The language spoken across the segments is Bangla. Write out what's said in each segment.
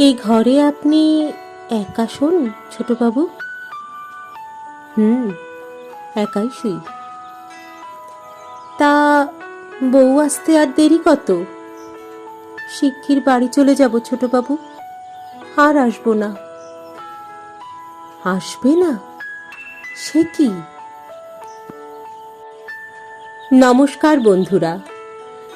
এই ঘরে আপনি একা শোন ছোটবাবু? একাই শুই। তা বউ আসতে আর দেরি কত? শিগগির বাড়ি চলে যাব ছোটবাবু, আর আসবো না। আসবে না? সে কি? নমস্কার বন্ধুরা,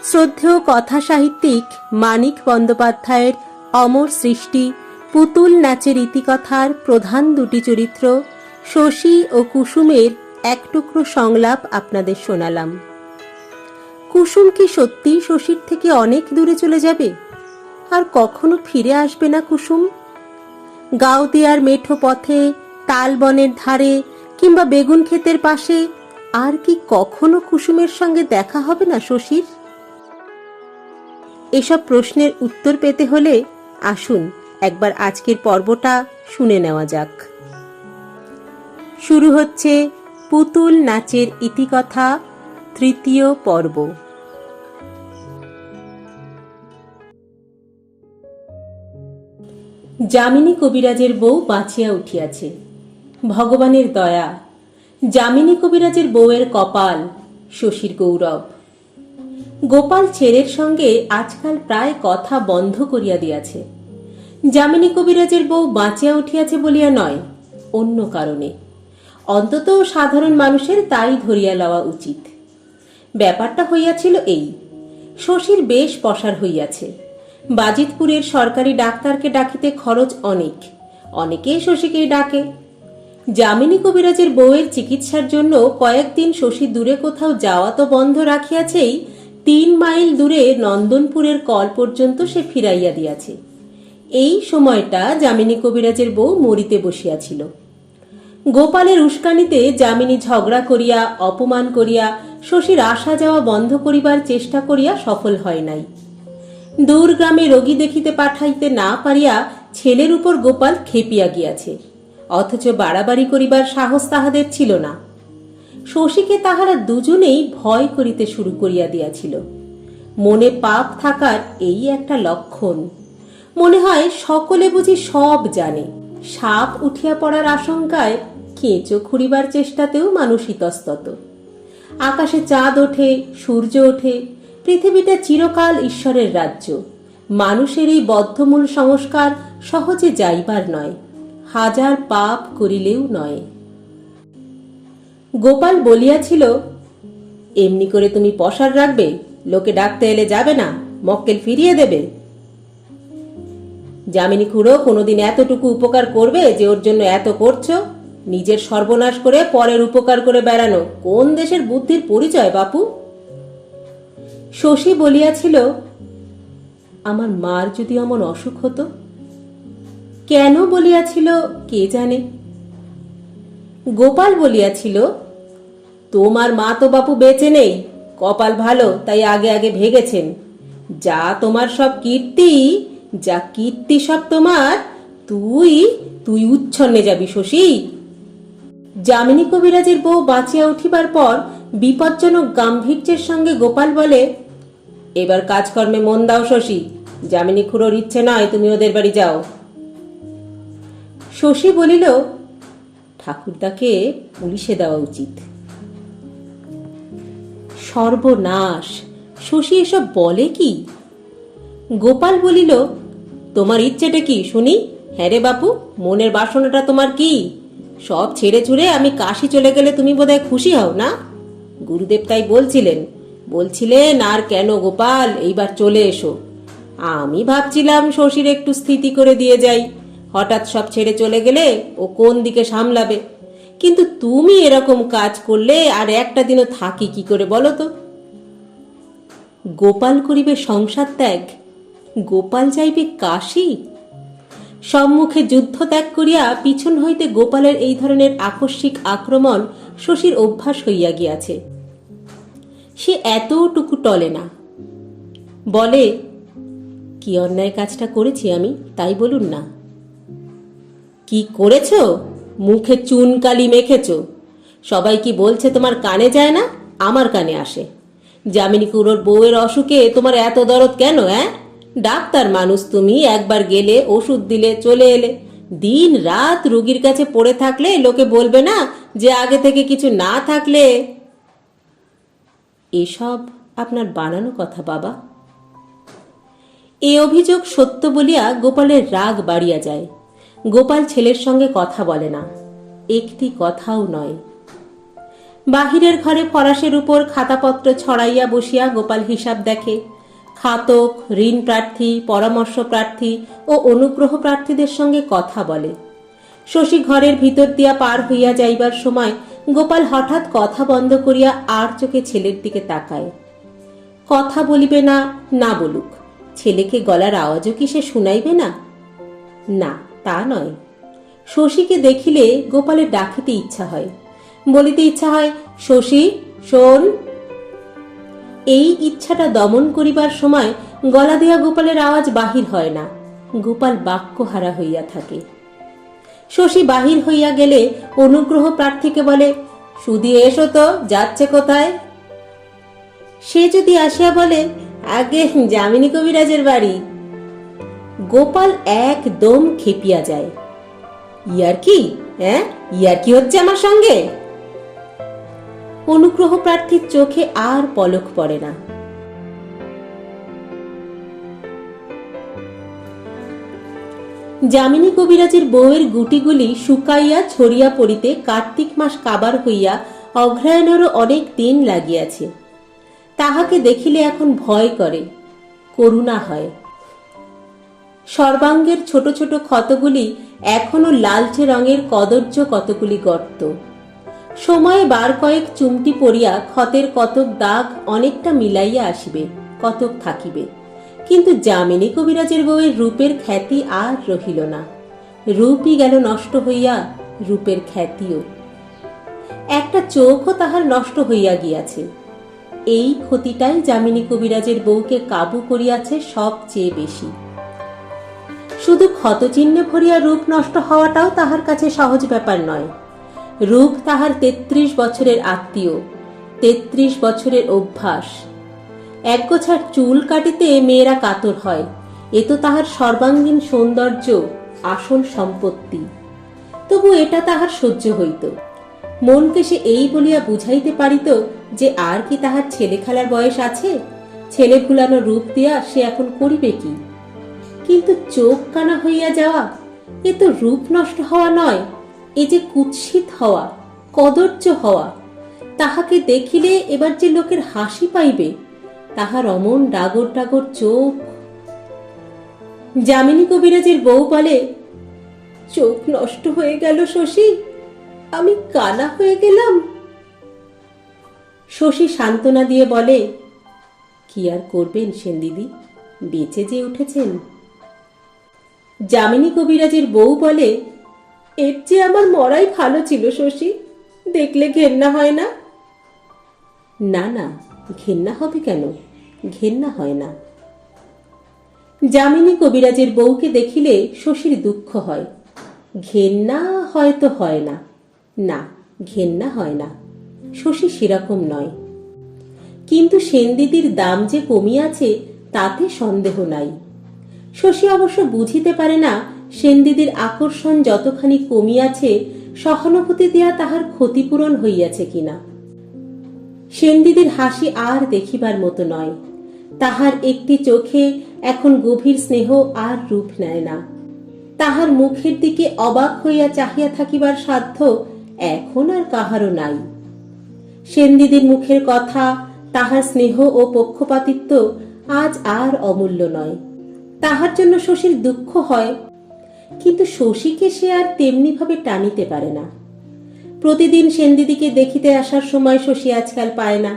শ্রদ্ধেয় কথা সাহিত্যিক মানিক বন্দ্যোপাধ্যায়ের অমর সৃষ্টি পুতুল নাচের ইতিকথার প্রধান দুটি চরিত্র শশী ও কুসুমের এক টুকরো সংলাপ আপনাদের শোনালাম। কুসুম কি সত্যিই শশীর থেকে অনেক দূরে চলে যাবে? আর কখনো ফিরে আসবে না কুসুম? গাওদিয়ার মেঠো পথে, তাল বনের ধারে কিংবা বেগুন ক্ষেতের পাশে আর কি কখনো কুসুমের সঙ্গে দেখা হবে না শশীর? এসব প্রশ্নের উত্তর পেতে হলে আসুন একবার আজকের পর্বটা শুনে নেওয়া যাক। শুরু হচ্ছে পুতুল নাচের ইতিকথা, তৃতীয় পর্ব। যামিনী কবিরাজের বউ বাঁচিয়া উঠিয়াছে। ভগবানের দয়া, যামিনী কবিরাজের বউয়ের কপাল, শশীর গৌরব। গোপাল ছেলের সঙ্গে আজকাল প্রায় কথা বন্ধ করিয়া দিয়াছে। যামিনী কবিরাজের বউ বাঁচিয়া উঠিয়াছে বলিয়া নয়, অন্য কারণে। অন্তত সাধারণ মানুষের তাই ধরিয়া লওয়া উচিত। ব্যাপারটা হইয়াছিল এই: শশীর বেশ পসার হইয়াছে। বাজিতপুরের সরকারি ডাক্তারকে ডাকিতে খরচ অনেক, অনেকেই শশীকেই ডাকে। যামিনী কবিরাজের বউয়ের চিকিৎসার জন্য কয়েকদিন শশী দূরে কোথাও যাওয়া তো বন্ধ রাখিয়াছেই, 3 মাইল দূরে নন্দনপুরের কল পর্যন্ত সে ফিরাইয়া দিয়াছে। এই সময়টা যামিনী কবিরাজের বউ মরিতে বসিয়াছিল। গোপালের উস্কানিতে যামিনী ঝগড়া করিয়া, অপমান করিয়া শশীর আসা যাওয়া বন্ধ করিবার চেষ্টা করিয়া সফল হয় নাই। দূর গ্রামে রোগী দেখিতে পাঠাইতে না পারিয়া ছেলের উপর গোপাল খেপিয়া গিয়াছে, অথচ বাড়াবাড়ি করিবার সাহস তাহাদের ছিল না। শশীকে তাহারা দুজনেই ভয় করিতে শুরু করিয়া দিয়াছিল। মনে পাপ থাকার এই একটা লক্ষণ। মনে হয় সকলে বুঝি সব জানে। সাপ উঠিয়া পড়ার আশঙ্কায় কেঁচো খুঁড়িবার চেষ্টাতেও মানুষ ইতস্তত। আকাশে চাঁদ ওঠে, সূর্য ওঠে, পৃথিবীটা চিরকাল ঈশ্বরের রাজ্য। মানুষের এই বদ্ধমূল সংস্কার সহজে যাইবার নয়, হাজার পাপ করিলেও নয়। গোপাল বলিয়াছিল, এমনি করে তুমি পসার রাখবে? লোকে ডাকতে এলে যাবে না? মক্কেল ফিরিয়ে দেবে? যামিনী খুড়ো কোনোদিন এতটুকু উপকার করবে যে ওর জন্য এত করছো? নিজের সর্বনাশ করে পরের উপকার করে বেড়ানো কোন দেশের বুদ্ধির পরিচয় বাপু? শশী বলিয়াছিল, আমার মার যদি এমন অসুখ হতো। কেন বলিয়াছিল কে জানে। গোপাল বলিয়াছিল, তোমার মা তো বাপু বেঁচে নেই, কপাল ভালো তাই আগে আগে ভেগেছেন। যা তোমার সব কীর্তি, যা কীর্তি সব তোমার, তুই তুই উচ্ছন্নে যাবি শশী। যামিনী কবিরাজের বউ বাঁচিয়া উঠিবার পর বিপজ্জনক গাম্ভীর্যের সঙ্গে গোপাল বলে, এবার কাজকর্মে মন দাও শশী। যামিনী খুড়োর ইচ্ছে নয় তুমি ওদের বাড়ি যাও। শশী বলিল, ঠাকুরদাকে পুলিশে দেওয়া উচিত। সর্বনাশ! শশী এসব বলে কি? গোপাল বলিল, তোমার ইচ্ছেটা কি শুনি? হ্যাঁ রে বাপু, মনের বাসনাটা তোমার কি? সব ছেড়ে ছুড়ে আমি কাশি চলে গেলে তুমি বোধহয় খুশি হও না? গুরুদেব তাই বলছিলেন আর কেন গোপাল, এইবার চলে এসো। আমি ভাবছিলাম শশীর একটু স্থিতি করে দিয়ে যাই, হঠাৎ সব ছেড়ে চলে গেলে ও কোন দিকে সামলাবে। কিন্তু তুমি এরকম কাজ করলে আর একটা দিনও থাকি কি করে বলো তো? গোপাল করিবে সংসার ত্যাগ, গোপাল যাইবে কাশী? সম্মুখে যুদ্ধ ত্যাগ করিয়া পিছন হইতে গোপালের এই ধরনের আকস্মিক আক্রমণ শশীর অভ্যাস হইয়া গিয়াছে। সে এতটুকু টলে না, বলে, কি অন্যায় কাজটা করেছি আমি তাই বলুন না। কি করেছ? মুখে চুনকালি মেখেছ। সবাই কি বলছে তোমার কানে যায় না? আমার কানে আসে। যামিনী খুড়োর বউয়ের অসুখে তোমার এত দরদ কেন? ডাক্তার মানুষ তুমি, একবার গেলে ওষুধ দিলে চলে এলে, দিন রাত রুগীর কাছে পড়ে থাকলে লোকে বলবে না যে আগে থেকে কিছু না থাকলে? এসব আপনার বানানো কথা বাবা। এ অভিযোগ সত্য বলিয়া গোপালের রাগ বাড়িয়া যায়। গোপাল ছেলের সঙ্গে কথা বলে না, একটি কথাও নয়। বাহিরের ঘরে ফরাসের উপর খাতাপত্র ছড়াইয়া বসিয়া গোপাল হিসাব দেখে। খাতক, ঋণ প্রার্থী, পরামর্শ প্রার্থী ও অনুগ্রহ প্রার্থীদের সঙ্গে কথা বলে। শশী ঘরের ভিতর দিয়া পার হইয়া যাইবার সময় গোপাল হঠাৎ কথা বন্ধ করিয়া আর চোখে ছেলের দিকে তাকায়। কথা বলিবে না, না বলুক, ছেলেকে গলার আওয়াজও কি সে শুনাইবে না? না, তা নয়। শশীকে দেখিলে গোপালের ডাকিতে ইচ্ছা হয়, বলিতে ইচ্ছা হয়, শশী শোন। এই ইচ্ছাটা দমন করিবার সময় গলা দিয়া গোপালের আওয়াজ বাহির হয় না, গোপাল বাক্যহারা হইয়া থাকে। শশী বাহির হইয়া গেলে অনুগ্রহ প্রার্থীকে বলে, সুদি এসো তো, যাচ্ছে কোথায়? সে যদি আসিয়া বলে, আগে যামিনী কবিরাজের বাড়ি, গোপাল একদম খেপিয়া যায়। ইয়ার কি? ইয়ার কি হচ্ছে আমার সঙ্গে? অনুগ্রহ প্রার্থীর চোখে আর পলক পড়ে না। যামিনী কবিরাজের বউয়ের গুটিগুলি শুকাইয়া ছড়িয়া পড়িতে কার্তিক মাস কাবার হইয়া অগ্রহায়ণেরও অনেক দিন লাগিয়াছে। তাহাকে দেখিলে এখন ভয় করে, করুণা হয়। সর্বাঙ্গের ছোট ছোট ক্ষতগুলি এখনো লালচে রঙের কদর্য কতগুলি গর্ত। সময়ে বার কয়েক চুমটি পড়িয়া ক্ষতের কতক দাগ অনেকটা মিলাইয়া আসিবে, কতক থাকিবে, কিন্তু যামিনী কবিরাজের বউয়ের রূপের খ্যাতি আর রহিল না। রূপই গেল নষ্ট হইয়া, রূপের খ্যাতিও। একটা চোখও তাহার নষ্ট হইয়া গিয়াছে। এই ক্ষতিটাই যামিনী কবিরাজের বউকে কাবু করিয়াছে সবচেয়ে বেশি। শুধু ক্ষতচিহ্নে ভরিয়া রূপ নষ্ট হওয়াটাও তাহার কাছে সহজ ব্যাপার নয়। রূপ তাহার 33 বছরের আত্মীয়, 33 বছরের অভ্যাস। একগোছার চুল কাটিতে মেয়েরা কাতর হয়, এ তো তাহার সর্বাঙ্গীন সৌন্দর্য, আসল সম্পত্তি। তবু এটা তাহার সহ্য হইত। মনকে সে এই বলিয়া বুঝাইতে পারিত যে আর কি তাহার ছেলে খেলার বয়স আছে, ছেলে ভুলানো রূপ দিয়া সে এখন করিবে কি? কিন্তু চোখ কানা হইয়া যাওয়া, এ তো রূপ নষ্ট হওয়া নয়, এ যে কুৎসিত হওয়া, কদর্য হওয়া। তাহাকে দেখিলে এবার যে লোকের হাসি পাইবে, তাহার অমন ডাগর ডাগর চোখ। যামিনী কবিরাজের বউ বলে, চোখ নষ্ট হয়ে গেল শশী, আমি কানা হয়ে গেলাম। শশী সান্ত্বনা দিয়ে বলে, কি আর করবেন সেন দিদি, বেঁচে যে উঠেছেন। যামিনী কবিরাজের বউ বলে, এর যে আমার মরাই ভালো ছিল শশী, দেখলে ঘেন্না হয় না? না না, ঘেন্না হবে কেন? ঘেন্না হয় না। যামিনী কবিরাজের বউকে দেখিলে শশীর দুঃখ হয়। ঘেন্না হয়তো হয় না, না ঘেন্না হয় না, শশী সেরকম নয়। কিন্তু সেনদিদির দাম যে কমিয়াছে তাতে সন্দেহ নাই। শশী অবশ্য বুঝিতে পারে না সেনদিদির আকর্ষণ যতখানি কমিয়াছে সহানুভূতি দিয়া তাহার ক্ষতিপূরণ হইয়াছে কিনা। সেনদিদির হাসি আর দেখিবার মতো নয়। তাহার একটি চোখে এখন গভীর স্নেহ আর রূপ নেয় না। তাহার মুখের দিকে অবাক হইয়া চাহিয়া থাকিবার সাধ্য এখন আর কাহারও নাই। সেনদিদির মুখের কথা, তাহার স্নেহ ও পক্ষপাতিত্ব আজ আর অমূল্য নয়। তাহার জন্য শশীর দুঃখ হয়, কিন্তু শশীকে সে আর তেমনি ভাবে টানিতে পারে না। প্রতিদিন সেনদিদিকে দেখিতে আসার সময় শশী আজকাল পায় না,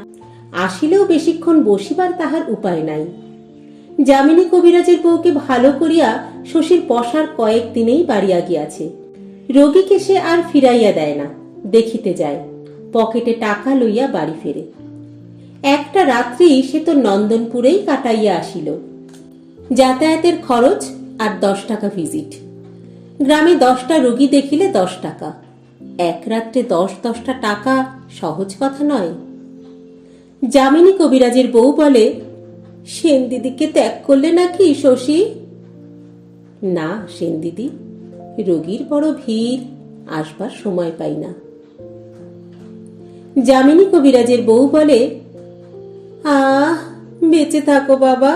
আসিলেও বেশিক্ষণ বসিবার তাহার উপায় নাই। যামিনী কবিরাজের বউকে ভালো করিয়া শশীর পশার কয়েক দিনেই বাড়িয়া গিয়াছে। রোগীকে সে আর ফিরাইয়া দেয় না, দেখিতে যায়, পকেটে টাকা লইয়া বাড়ি ফেরে। একটা রাত্রি সে তো নন্দনপুরেই কাটাইয়া আসিল। যাতায়াতের খরচ আর 10 টাকা ভিজিট। গ্রামে 10টা রোগী দেখিলে 10 টাকা। এক রাত্রে 10-10টা টাকা সহজ কথা নয়। যামিনী কবিরাজের বউ বলে, সেন দিদিকে ত্যাগ করলে নাকি শশী? না সেন দিদি, রোগীর বড় ভিড়, আসবার সময় পাই না। যামিনী কবিরাজের বউ বলে, আহ, বেঁচে থাকো বাবা,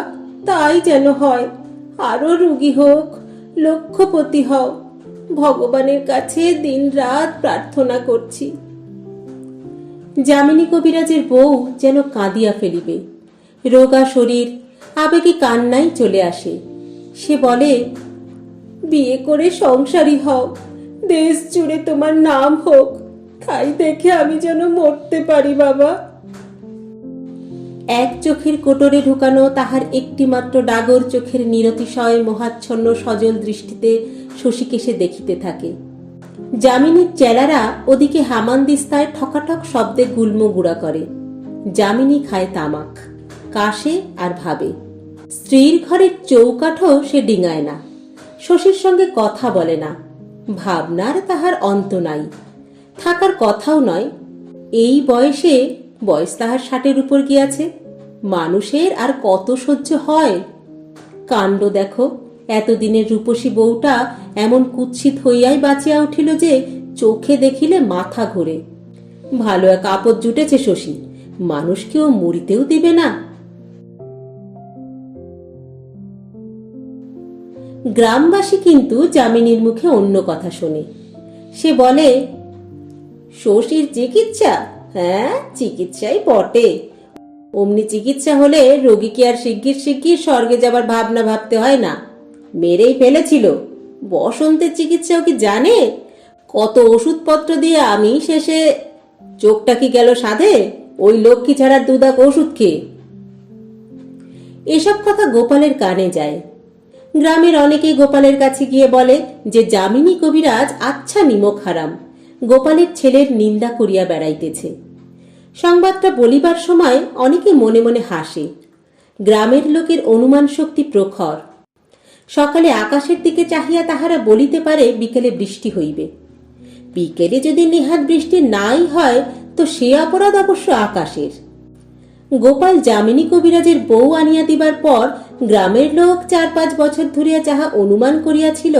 তাই যেন হয়। আরো রোগী হোক, লক্ষপতি হও, ভগবানের কাছে দিন রাত প্রার্থনা করছি। যামিনী কবিরাজের বউ যেন কাঁদিয়া ফেলিবে। রোগা শরীর, আবেগে কান্নাই চলে আসে। সে বলে, বিয়ে করে সংসারী হও, দেশ জুড়ে তোমার নাম হোক, তাই দেখে আমি যেন মরতে পারি বাবা। এক চোখের কোটরে ঢুকানো তাহার একটিমাত্র ডাগর চোখের নিরতিশয় মোহাচ্ছন্ন সজল দৃষ্টিতে শশীকে সে দেখিতে থাকে। যামিনীর চেলারা ওদিকে হামানদিস্তায় ঠকাঠক শব্দে গুল্ম গুড়া করে। যামিনী খায় তামাক, কাশে আর ভাবে। স্ত্রীর ঘরের চৌকাঠও সে ডিঙায় না, শশীর সঙ্গে কথা বলে না। ভাবনার তাহার অন্ত নাই, থাকার কথাও নয়। এই বয়সে, বয়স তাহার 60-এর উপর গিয়াছে, মানুষের আর কত সহ্য হয়? কাণ্ড দেখো, এতদিনের রূপসী বউটা এমন কুৎসিত হইয়াই বাঁচিয়া উঠিল যে চোখে দেখিলে মাথা ঘোরে। ভালো এক আপদ জুটেছে শশী, মানুষকেও মরিতেও দিবে না। গ্রামবাসী কিন্তু যামিনীর মুখে অন্য কথা শোনে। সে বলে, শশীর চিকিৎসা? হ্যাঁ, চিকিৎসাই বটে। অমনি চিকিৎসা হলে রোগীকে আর শিগগির শিগগির স্বর্গে যাবার ভাবনা ভাবতে হয় না। মেরেই ফেলেছিল। বসন্তের চিকিৎসাও কি জানে? কত ওষুধপত্র দিয়ে আমি শেষে চোখটা কি গেল সাধে ওই লক্ষ্মী ছাড়ার দুদাক ওষুধ খেয়ে। এসব কথা গোপালের কানে যায়। গ্রামের অনেকেই গোপালের কাছে গিয়ে বলে যে যামিনী কবিরাজ আচ্ছা নিমক হারাম, গোপালের ছেলের নিন্দা করিয়া বেড়াইতেছে। সংবাদটা বলিবার সময় অনেকে মনে মনে হাসে। গ্রামের লোকের অনুমান শক্তি প্রখর। সকালে আকাশের দিকে চাহিয়া তাহারা বলিতে পারে বিকেলে বৃষ্টি হইবে। বিকেলে যদি নিহাত বৃষ্টি নাই হয় তো সে অপরাধ অবশ্য আকাশের। গোপাল যামিনী কবিরাজের বউ আনিয়া দিবার পর গ্রামের লোক 4-5 বছর ধরিয়া যাহা অনুমান করিয়াছিল,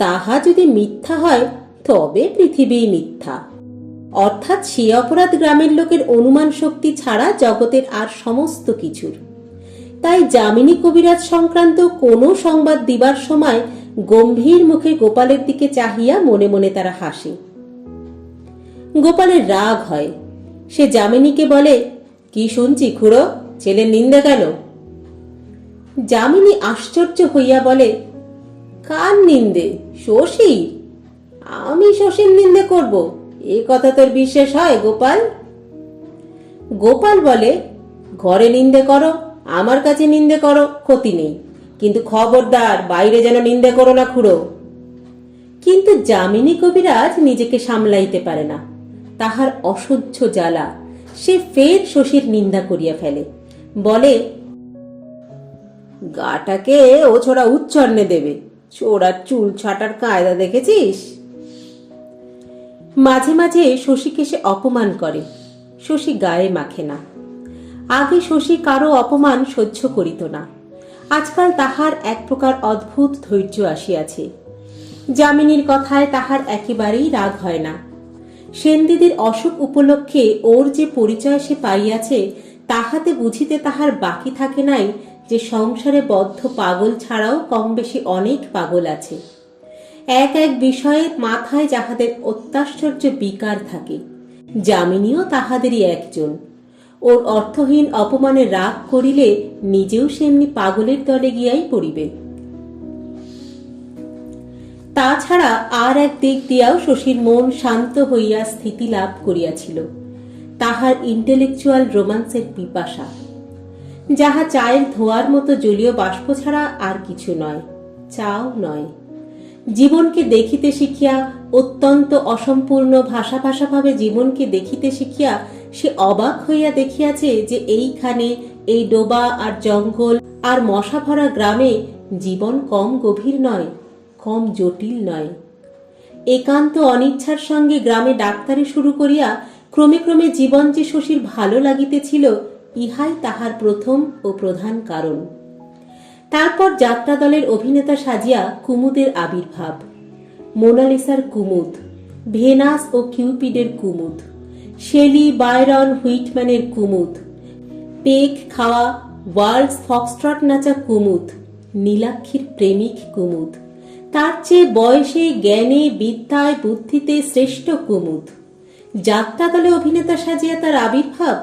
তাহা যদি মিথ্যা হয় তবে পৃথিবী মিথ্যা। অর্থাৎ সে অপরাধ গ্রামের লোকের অনুমান শক্তি ছাড়া জগতের আর সমস্ত কিছুর। তাই যামিনী কবিরাজ সংক্রান্ত কোনো সংবাদ দিবার সময় গম্ভীর মুখে গোপালের দিকে চাহিয়া মনে মনে তারা হাসে। গোপালের রাগ হয়। সে যামিনীকে বলে, কি শুনছি খুড়ো, ছেলের নিন্দা কেন? যামিনী আশ্চর্য হইয়া বলে, কার নিন্দে? শশী? আমি শশীর নিন্দে করব? এ কথা তোর বিশ্বাস হয় গোপাল? গোপাল বলে, ঘরে নিন্দে করো, আমার কাছে নিন্দে করো, ক্ষতি নেই, কিন্তু খবরদার বাইরে যেন নিন্দে করো না খুড়ো। কিন্তু যামিনী কবিরাজ নিজেকে সামলাইতে পারে না। তাহার অসহ্য জ্বালা। সে ফের শশীর নিন্দা করিয়া ফেলে, বলে, গাটাকে ও ছোড়া উচ্চর্ণে দেবে, ছোড়ার চুল ছাটার কায়দা দেখেছিস? মাঝে মাঝে শশীকে সে অপমান করে। শশী গায়ে মাখে না। আগে শশী কারো অপমান সহ্য করিত না। আজকাল তাহার এক প্রকার অদ্ভুত ধৈর্য আসিয়াছে। যামিনীর কথায় তাহার একেবারেই রাগ হয় না। সেনদিদির অসুখ উপলক্ষে ওর যে পরিচয় সে পাইয়াছে, তাহাতে বুঝিতে তাহার বাকি থাকে নাই যে সংসারে বদ্ধ পাগল ছাড়াও কম বেশি অনেক পাগল আছে। এক এক বিষয়ে মাথায় যাহাদের অত্যাশ্চর্য বিকার থাকে, যামিনীও তাহাদেরই একজন। ওর অর্থহীন অপমানে রাগ করিলে নিজেও সেমনি পাগলের দলে গিয়াই পড়িবে। তাছাড়া আর এক দিক দিয়াও শশীর মন শান্ত হইয়া স্থিতি লাভ করিয়াছিল, তাহার ইন্টেলেকচুয়াল রোমান্সের পিপাসা, যাহা চায়ের ধোয়ার মতো জলীয় বাষ্প ছাড়া আর কিছু নয়, চাও নয়। জীবনকে দেখিতে শিখিয়া, অত্যন্ত অসম্পূর্ণ ভাষা ভাষাভাবে জীবনকে দেখিতে শিখিয়া সে অবাক হইয়া দেখিয়াছে যে এইখানে, এই ডোবা আর জঙ্গল আর মশা ভরা গ্রামে জীবন কম গভীর নয়, কম জটিল নয়। একান্ত অনিচ্ছার সঙ্গে গ্রামে ডাক্তারি শুরু করিয়া ক্রমে ক্রমে জীবন যে শশীর ভালো লাগিতেছিল, ইহাই তাহার প্রথম ও প্রধান কারণ। তারপর যাত্রা দলের অভিনেতা সাজিয়া কুমুদের আবির্ভাব। মোনালিসার কুমুদ, ভেনাস ও কিউপিডের কুমুদ, শেলি, বায়রন, হুইটম্যানের কুমুদ, পেক খাওয়া ওয়ার্ল্ডস ফক্সট্রট নাচা কুমুদ, নীলাক্ষীর প্রেমিক কুমুদ, তার চেয়ে বয়সে, জ্ঞানে, বিদ্যায়, বুদ্ধিতে শ্রেষ্ঠ কুমুদ। যাত্রা দলে অভিনেতা সাজিয়া তার আবির্ভাব,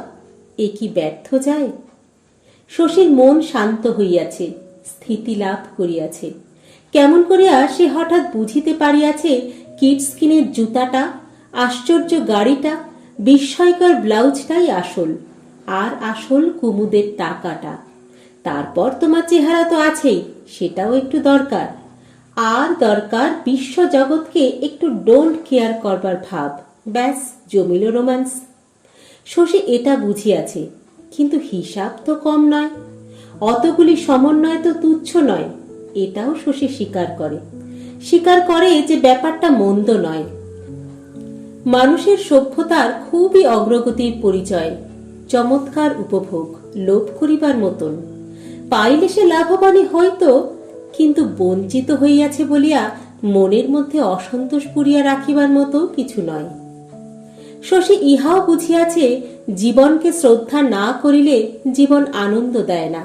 এ কি ব্যর্থ যায়? শশীর মন শান্ত হইয়াছে, স্থিতি লাভ করিয়াছে। কেমন করিয়া সে হঠাৎ বুঝিতে পারিয়াছে কিডস্কিনের জুতাটা, আশ্চর্য গাড়িটা, বিস্ময়কর ব্লাউজটাই আসল, আর আসল কুমুদের টাকাটা। তারপর তোমার চেহারা তো আছেই, সেটাও একটু দরকার। আর দরকার বিশ্ব জগৎকে একটু ডোন্ট কেয়ার করবার ভাব। ব্যাস জমিল রোম্যান্স। শশী এটা বুঝিয়াছে, কিন্তু হিসাব তো কম নয়, অতগুলি সমন্বয় তো তুচ্ছ নয়। এটাও শশী স্বীকার করে। স্বীকার করে যে ব্যাপারটা মন্দ নয়। মানুষের সভ্যতার খুবই অগ্রগতির পরিচয়, চমৎকার উপভোগ, লোভ করিবার মতন। পাইলে সে লাভবানই হয়তো, কিন্তু বঞ্চিত হইয়াছে বলিয়া মনের মধ্যে অসন্তোষ পুরিয়া রাখিবার মতো কিছু নয়। শশী ইহাও বুঝিয়াছে, জীবনকে শ্রদ্ধা না করিলে জীবন আনন্দ দেয় না।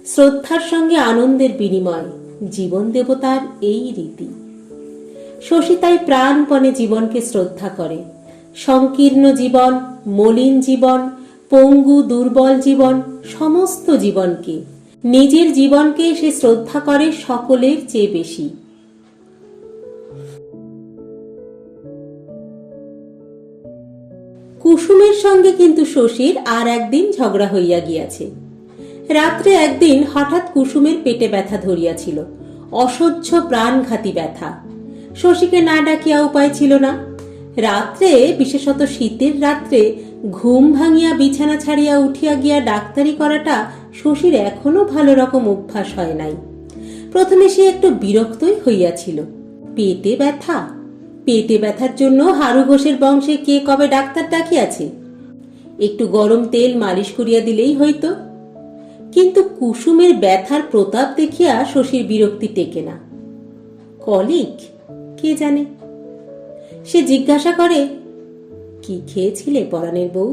শ্রদ্ধার সঙ্গে আনন্দের বিনিময়, জীবন দেবতার এই রীতি। শশী তাই প্রাণপণে জীবনকে শ্রদ্ধা করে। সংকীর্ণ জীবন, মলিন জীবন, পঙ্গু দুর্বল জীবন, সমস্ত জীবনকে, নিজের জীবনকে সে শ্রদ্ধা করে সকলের চেয়ে বেশি। কুসুমের সঙ্গে কিন্তু শশীর আর একদিন ঝগড়া হইয়া গিয়াছে। রাত্রে একদিন হঠাৎ কুসুমের পেটে ব্যথা ধরিয়াছিল, অসহ্য প্রাণঘাতী ব্যথা। শশীকে না ডাকিয়া উপায় ছিল না। রাত্রে, বিশেষত শীতের রাত্রে, ঘুম ভাঙিয়া বিছানা ছাড়িয়া উঠিয়া গিয়া ডাক্তারি করাটা শশীর এখনো ভালো রকম অভ্যাস হয় নাই। প্রথমে সে একটু বিরক্তই হইয়াছিল। পেটে ব্যথা, পেটে ব্যথার জন্য হারু ঘোষের বংশে কে কবে ডাক্তার ডাকিয়াছে? একটু গরম তেল মালিশ করিয়া দিলেই হইতো। কিন্তু কুসুমের ব্যথার প্রতাপ দেখিয়া শশীর বিরক্তি টেকে না। কলিক, কে জানে? সে জিজ্ঞাসা করে, কি খেয়েছিলে পরাণের বউ?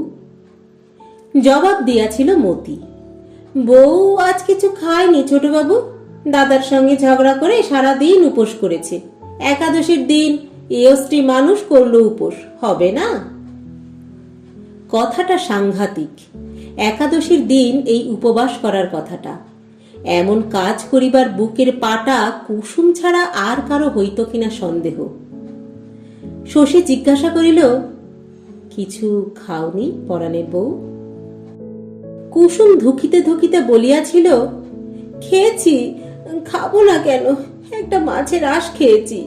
জবাব দিয়াছিল মতি, বউ আজ কিছু খায়নি ছোটবাবু, দাদার সঙ্গে ঝগড়া করে সারাদিন উপোস করেছে। একাদশীর দিন এয়স্ত্রী মানুষ করলো উপোস, হবে না? কথাটা সাংঘাতিক। একাদশীর দিন এই উপবাস করার কথাটা, এমন কাজ করিবার বুকের পাটা কুসুম ছাড়া আর কারো হইত কিনা সন্দেহ। শশী জিজ্ঞাসা করিল, কিছু খাওনি পরাণের বউ? কুসুম ধুকিতে ধুকিতে বলিয়াছিল, খেয়েছি, খাবো না কেন, একটা মাছের আঁশ খেয়েছি।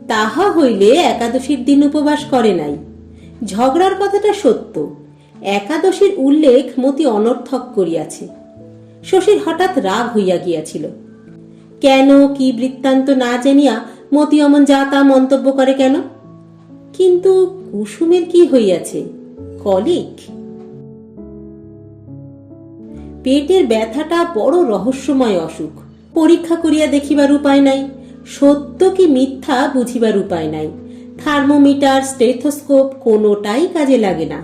তাহা হইলে একাদশীর দিন উপবাস করে নাই। ঝগড়ার কথাটা সত্য, একাদশীর উল্লেখ মতি অনর্থক করিয়াছে। শশীর হঠাৎ রাগ হইয়া গিয়াছিল। কেন, কি বৃত্তান্ত না জানিয়া মতি অমন যা তা মন্তব্য করে কেন? কিন্তু কুসুমের কি হইয়াছে? কলিক? পেটের ব্যথাটা বড় রহস্যময় অসুখ। পরীক্ষা করিয়া দেখিবার উপায় নাই, সত্য কি মিথ্যা বুঝিবার উপায় নাই। থার্মোমিটার, স্টেথোস্কোপ কোনোটাই কাজে লাগে না।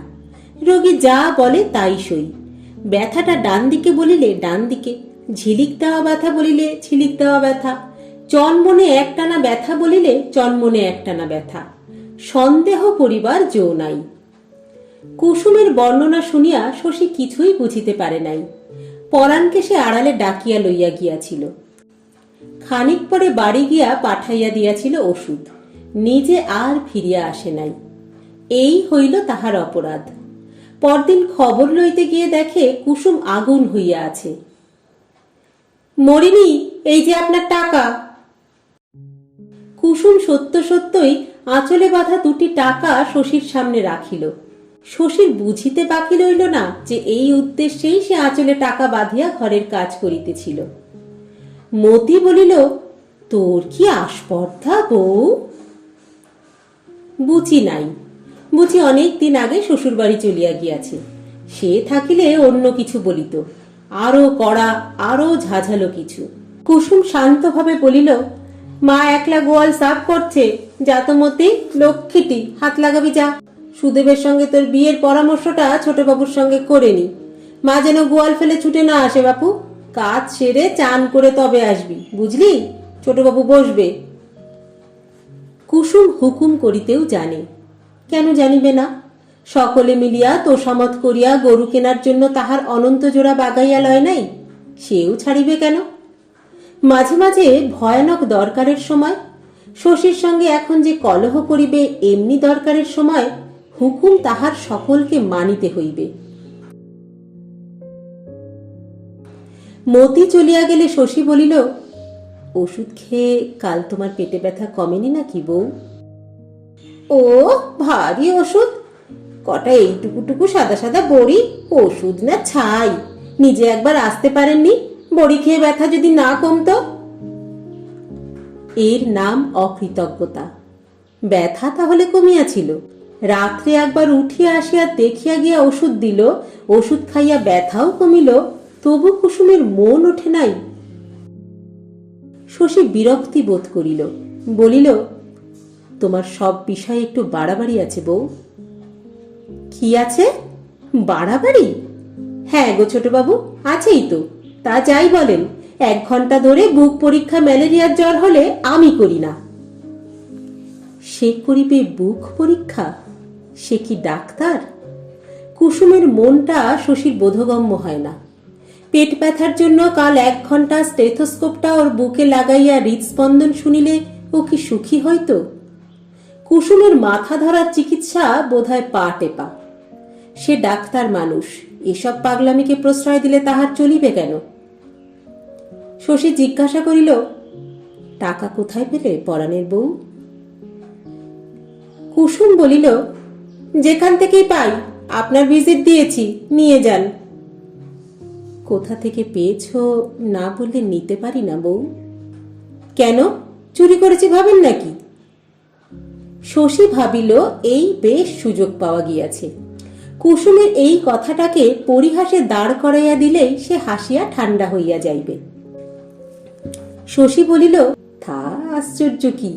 রোগী যা বলে তাই সই। ব্যথাটা ডান দিকে বলিলে ডান দিকে, ঝিলিক দেওয়া ব্যথা বলিলে ঝিলিক দেওয়া ব্যথা, চনমনে একটানা ব্যথা বলিলে চনমনে একটানা ব্যথা। সন্দেহ করিবার জো নাই। কুসুমের বর্ণনা শুনিয়া শশী কিছুই বুঝিতে পারে নাই। পরাণকে সে আড়ালে ডাকিয়া লইয়া গিয়াছিল। খানিক পরে বাড়ি গিয়া পাঠাইয়া দিয়াছিল ওষুধ, নিজে আর ফিরিয়া আসে নাই। এই হইল তাহার অপরাধ। পরদিন খবর লইতে গিয়ে দেখে কুসুম আগুন হইয়া আছে। মরিনি, এই যে আপনার টাকা। কুসুম সত্য সত্যই আঁচলে বাঁধা দুটি টাকা শশীর সামনে রাখিল। শশীর বুঝিতে বাকি রইল না যে এই উদ্দেশ্যেই সে আঁচলে টাকা বাঁধিয়া ঘরের কাজ করিতেছিল। মতি বলিল, তোর কি আস্পর্ধা বউ? বুঝি নাই, বুঝি অনেক দিন আগে শ্বশুর বাড়ি চলিয়া গিয়াছে। সে থাকিলে অন্য কিছু বলিত, আরো কড়া, আরো ঝাঝালো কিছু। কুসুম শান্তভাবে বলিল, মা একলা গোয়াল সাফ করছে, যা তো মতি, লক্ষ্মীটি, হাত লাগাবি যা। সুদেবের সঙ্গে তোর বিয়ের পরামর্শটা ছোটবাবুর সঙ্গে করে নি। মা যেন গোয়াল ফেলে ছুটে না আসে বাপু। কাজ সেরে চান করে তবে আসবি, বুঝলি? ছোটবাবু বসবে। কুসুম হুকুম করিতেও জানে, কেন জানিবে না? সকলে মিলিয়া তোষামত করিয়া গরু কেনার জন্য তাহার অনন্ত জোড়া বাগাইয়া লয় নাই, সেও ছাড়িবে কেন? মাঝে মাঝে ভয়ানক দরকারের সময়, শশীর সঙ্গে এখন যে কলহ করিবে এমনি দরকারের সময় হুকুম তাহার সকলকে মানিতে হইবে। মতি চলিয়া গেলে শশী বলিল, ওষুধ খেয়ে কাল তোমার পেটে ব্যথা কমেনি নাকি বউ? ও ভারী ওষুধ, কটা এইটুকুটুকু সাদা সাদা বড়ি, ওষুধ না ছাই। নিজে একবার আসতে পারেননি, বড়ি খেয়ে ব্যথা যদি না কমতো। এর নাম অকৃতজ্ঞতা। ব্যথা তাহলে কমিয়াছিল। রাত্রে একবার উঠিয়া আসিয়া দেখিয়া গিয়া ওষুধ দিল, ওষুধ খাইয়া ব্যথাও কমিল, তবু কুসুমের মন ওঠে নাই। শশী বিরক্তি বোধ করিল, বলিল, তোমার সব বিষয়ে একটু বাড়াবাড়ি আছে বউ। কি আছে? বাড়াবাড়ি? হ্যাঁ গো ছোটবাবু, আছেই তো। তা যাই বলেন, 1 ঘন্টা ধরে বুক পরীক্ষা ম্যালেরিয়ার জ্বর হলে আমি করি না। সে করিবে বুক পরীক্ষা? সে কি ডাক্তার? কুসুমের মনটা শশীর বোধগম্য হয় না। পেট ব্যথার জন্য কাল 1 ঘন্টা স্টেথোস্কোপটা ওর বুকে লাগাইয়া হৃদস্পন্দন শুনিলে ও কি সুখী হইত? কুসুমের মাথা ধরার চিকিৎসা বোধহয় পা টেপা। সে ডাক্তার মানুষ, এসব পাগলামিকে প্রশ্রয় দিলে তাহার চলিবে কেন? শশী জিজ্ঞাসা করিল, টাকা কোথায় পেলে পরাণের বউ? কুসুম বলিল, যেখান থেকেই পাই, আপনার ভিজিট দিয়েছি, নিয়ে যান। কোথা থেকে পেয়েছ না বললে নিতে পারি না বউ। কেন, চুরি করেছি ভাবেন নাকি? শশী ভাবিল এই বেশ সুযোগ পাওয়া গিয়াছে। কুসুমের এই কথাটাকে পরিহাসে দাঁড় করাইয়া দিলেই সে হাসিয়া ঠান্ডা হইয়া যাইবে। শশী বলিল, তা আশ্চর্য কি,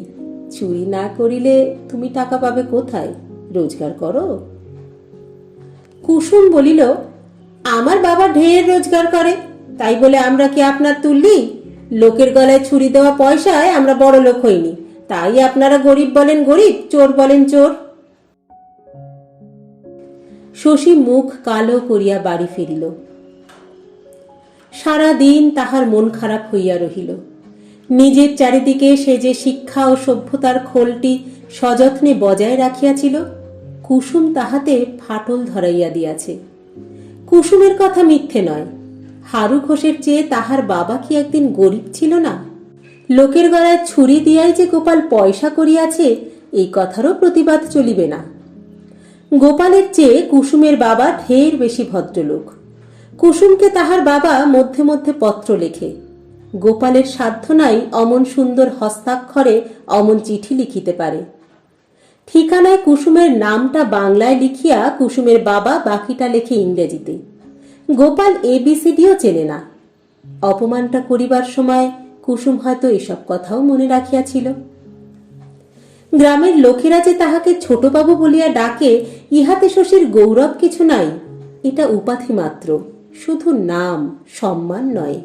চুরি না করিলে তুমি টাকা পাবে কোথায়? রোজগার করো। কুসুম বলিল, আমার বাবা ঢের রোজগার করে, তাই বলে আমরা কি আপনার তুললি? লোকের গলায় ছুরি দেওয়া পয়সায় আমরা বড় লোক হইনি, তাই আপনারা গরিব বলেন গরিব, চোর বলেন চোর। শশী মুখ কালো করিয়া বাড়ি ফিরিল। সারা দিন তাহার মন খারাপ হইয়া রহিল। নিজের চারিদিকে সে যে শিক্ষা ও সভ্যতার খোলটি সযত্নে বজায় রাখিয়াছিল, কুসুম তাহাতে ফাটল ধরাইয়া দিয়াছে। কুসুমের কথা মিথ্যে নয়, হারু ঘোষের চেয়ে তাহার বাবা কি একদিন গরিব ছিল না? লোকের গলায় ছুরি দিয়াই যে গোপাল পয়সা করিয়াছে, এই কথারও প্রতিবাদ চলিবে না। গোপালের চেয়ে কুসুমের বাবা ঢের বেশি ভদ্রলোক। কুসুমকে তাহার বাবা মধ্যে মধ্যে পত্র লেখে। গোপালের সাধ্য নাই অমন সুন্দর হস্তাক্ষরে অমন চিঠি লিখিতে পারে। ঠিকানায় কুসুমের নামটা বাংলায় লিখিয়া কুসুমের বাবা বাকিটা লেখে ইংরেজিতে। গোপাল ABCDও চেনে না। অপমানটা করিবার সময় কুসুম হয়তো এসব কথাও মনে রাখিয়াছিল। গ্রামের লোকেরা যে তাহাকে ছোটবাবু বলিয়া ডাকে, ইহাতে শশীর গৌরব কিছু নাই। এটা উপাধি মাত্র, শুধু নাম, সম্মান নয়।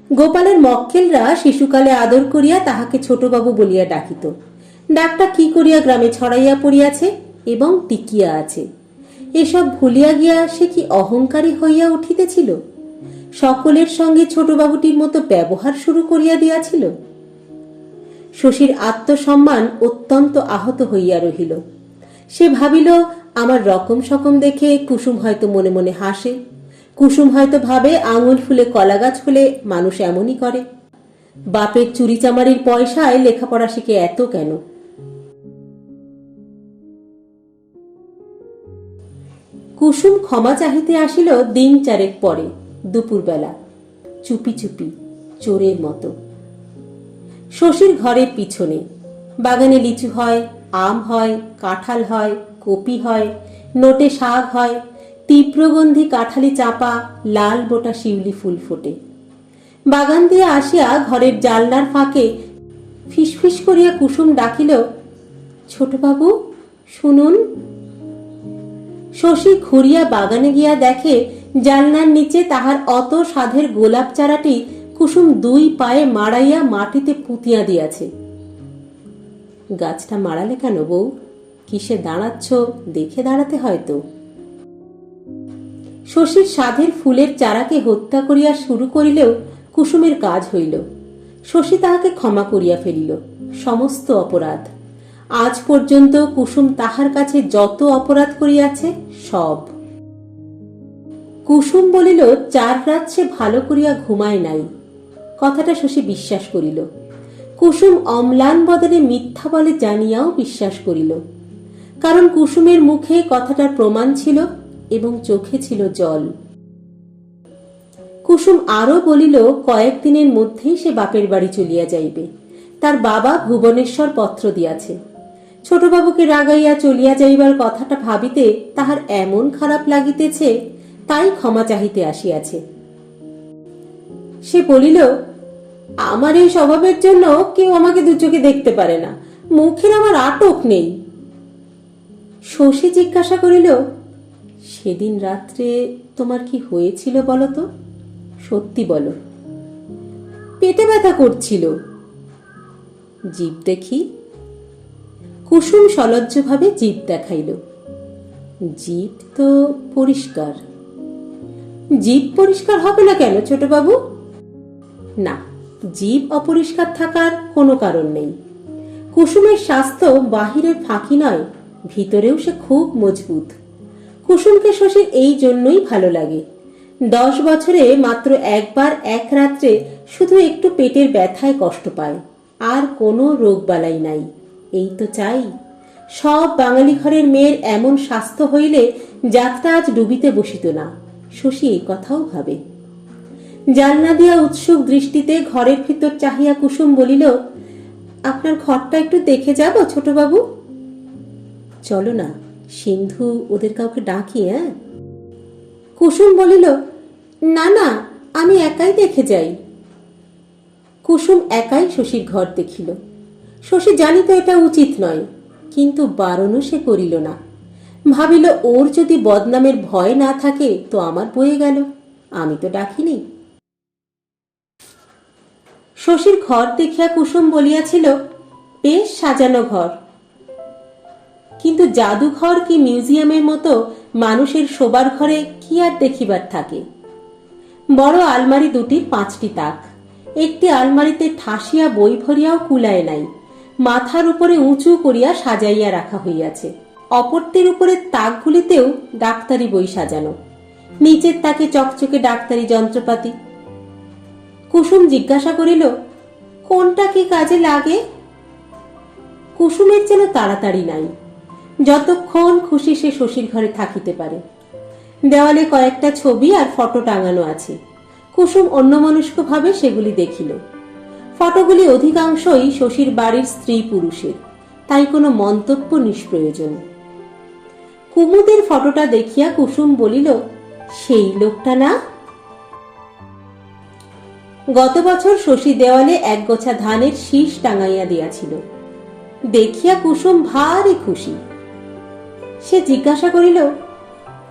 গোপালের মক্কেলরা শিশুকালে আদর করিয়া তাহাকে ছোটবাবু বলিয়া ডাকিত। ডাকটা কি করিয়া গ্রামে ছড়াইয়া পড়িয়াছে এবং টিকিয়া আছে। এসব ভুলিয়া গিয়া সে কি অহংকারী হইয়া উঠিতেছিল? সকলের সঙ্গে ছোটবাবুটির মতো ব্যবহার শুরু করিয়া দিয়াছিল। শশীর আত্মসম্মান অত্যন্ত আহত হইয়া রহিল। সে ভাবিল, আমার রকম সকম দেখে কুসুম হয়তো মনে মনে হাসে। কুসুম হয়তো ভাবে আঙুল ফুলে কলা গাছ হলে মানুষ এমনই করে। বাপের চুরি চামারির পয়সায় লেখাপড়া শিখে এত কেন? কুসুম ক্ষমা চাহিতে আসিল দিন 4 পরে, দুপুরবেলা, চুপি চুপি, চোরের মতো। শশীর ঘরের পিছনে বাগানে লিচু হয়, আম হয়, কাঁঠাল হয়, কপি হয়, নোটে শাক হয়, তীব্রগন্ধি কাঠালি চাপা, লাল বোটা শিউলি ফুল ফোটে। বাগান দিয়ে আসিয়া ঘরের জানলার ফাঁকে ফিসফিস করিয়া কুসুম ডাকিল, ছোটবাবু শুনুন। শশী ঘুরিয়া বাগানে গিয়া দেখে জানলার নিচে তাহার অত সাধের গোলাপ চারাটি কুসুম দুই পায়ে মাড়াইয়া মাটিতে পুঁতিয়া দিয়াছে। গাছটা মারালে কেন বউ? কিসে দাঁড়াচ্ছ দেখে দাঁড়াতে হয়তো। শশীর সাধের ফুলের চারাকে হত্যা করিয়া শুরু করিলেও কুসুমের কাজ হইল। শশী তাহাকে ক্ষমা করিয়া ফেলিল সমস্ত অপরাধ। আজ পর্যন্ত কুসুম তাহার কাছে যত অপরাধ করিয়াছে সব। কুসুম বলিল, 4 রাত সে ভালো করিয়া ঘুমায় নাই। কথাটা শশী বিশ্বাস করিল। কুসুম অম্লান বদলে মিথ্যা বলে জানিয়াও বিশ্বাস করিল, কারণ কুসুমের মুখে কথাটার প্রমাণ ছিল এবং চোখে ছিল জল। কুসুম আরো বলিল, কয়েকদিনের মধ্যেই সে বাপের বাড়ি চলিয়া যাইবে। তার বাবা ভুবনেশ্বর পত্র দিয়াছে। ছোটবাবুকে রাগাইয়া চলিয়া যাইবার কথাটা ভাবিতে তাহার এমন খারাপ লাগিতেছে, তাই ক্ষমা চাহিতে আসিয়াছে। সে বলিল, আমার এই স্বভাবের জন্য কেউ আমাকে দু চোখে দেখতে পারে না, মুখের আমার আটক নেই। শশী জিজ্ঞাসা করিল, সেদিন রাত্রে তোমার কি হয়েছিল বলো তো? সত্যি বলো। পেটে ব্যথা করছিল। জিভ দেখি। কুসুম সলজ্জভাবে জিভ দেখাইল। জিভ তো পরিষ্কার। জিভ পরিষ্কার হবে না কেন ছোটবাবু? না, জিভ অপরিষ্কার থাকার কোনো কারণ নেই। কুসুমের স্বাস্থ্য বাহিরের ফাঁকি নয়, ভিতরেও সে খুব মজবুত। কুসুমকে শশীর এই জন্যই ভালো লাগে। 10 বছরে মাত্র একবার এক রাত্রে শুধু একটু পেটের ব্যথায় কষ্ট পায়, আর কোনো রোগ বালাই নাই। এই তো চাই। সব বাঙালি ঘরের মেয়ের এমন স্বাস্থ্য হইলে যাত্রা আজ ডুবিতে বসিত না। শশী এই কথাও ভাবে। জানলা দিয়া উৎসুক দৃষ্টিতে ঘরের ভিতর চাহিয়া কুসুম বলিল, আপনার ঘরটা একটু দেখে যাব ছোটবাবু? চলো না, সিন্ধু ওদের কাউকে ডাকি। কুসুম বলিল, না না, আমি একাই দেখে যাই। কুসুম একাই শশীর ঘর দেখিল। শশী জানিত এটা উচিত নয়, কিন্তু বারণও সে করিল না। ভাবিল, ওর যদি বদনামের ভয় না থাকে তো আমার বয়ে গেল, আমি তো ডাকিনি। শশীর ঘর দেখিয়া কুসুম বলিয়াছিল, বেশ সাজানো ঘর। কিন্তু জাদুঘর কি মিউজিয়ামের মতো মানুষের শোবার ঘরে কি আর দেখিবার থাকে? বড় আলমারি দুটির 5টি তাক। একটি আলমারিতে ঠাসিয়া বই ভরিয়াও কুলায় নাই, মাথার উপরে উঁচু করিয়া সাজাইয়া রাখা হইয়াছে। অপরটির উপরে তাকগুলিতেও ডাক্তারি বই সাজানো, নিচের তাকে চকচকে ডাক্তারি যন্ত্রপাতি। কুসুম জিজ্ঞাসা করিল, কোনটা কি কাজে লাগে? কুসুমের যেন তাড়াতাড়ি নাই, যতক্ষণ খুশি সে শশীর ঘরে থাকিতে পারে। দেওয়ালে কয়েকটা ছবি আর ফটো টাঙানো আছে। কুসুম অন্যমনস্ক ভাবে সেগুলি দেখিল। ফটোগুলি অধিকাংশই শশীর বাড়ির স্ত্রী পুরুষের, তাই কোনো মন্তব্য নিষ্প্রয়োজন। কুমুদের ফটোটা দেখিয়া কুসুম বলিল, সেই লোকটা না? গত বছর শশী দেওয়ালে এক গোছা ধানের শীষ টাঙাইয়া দিয়াছিল। দেখিয়া কুসুম ভারী খুশি। সে জিজ্ঞাসা করিল,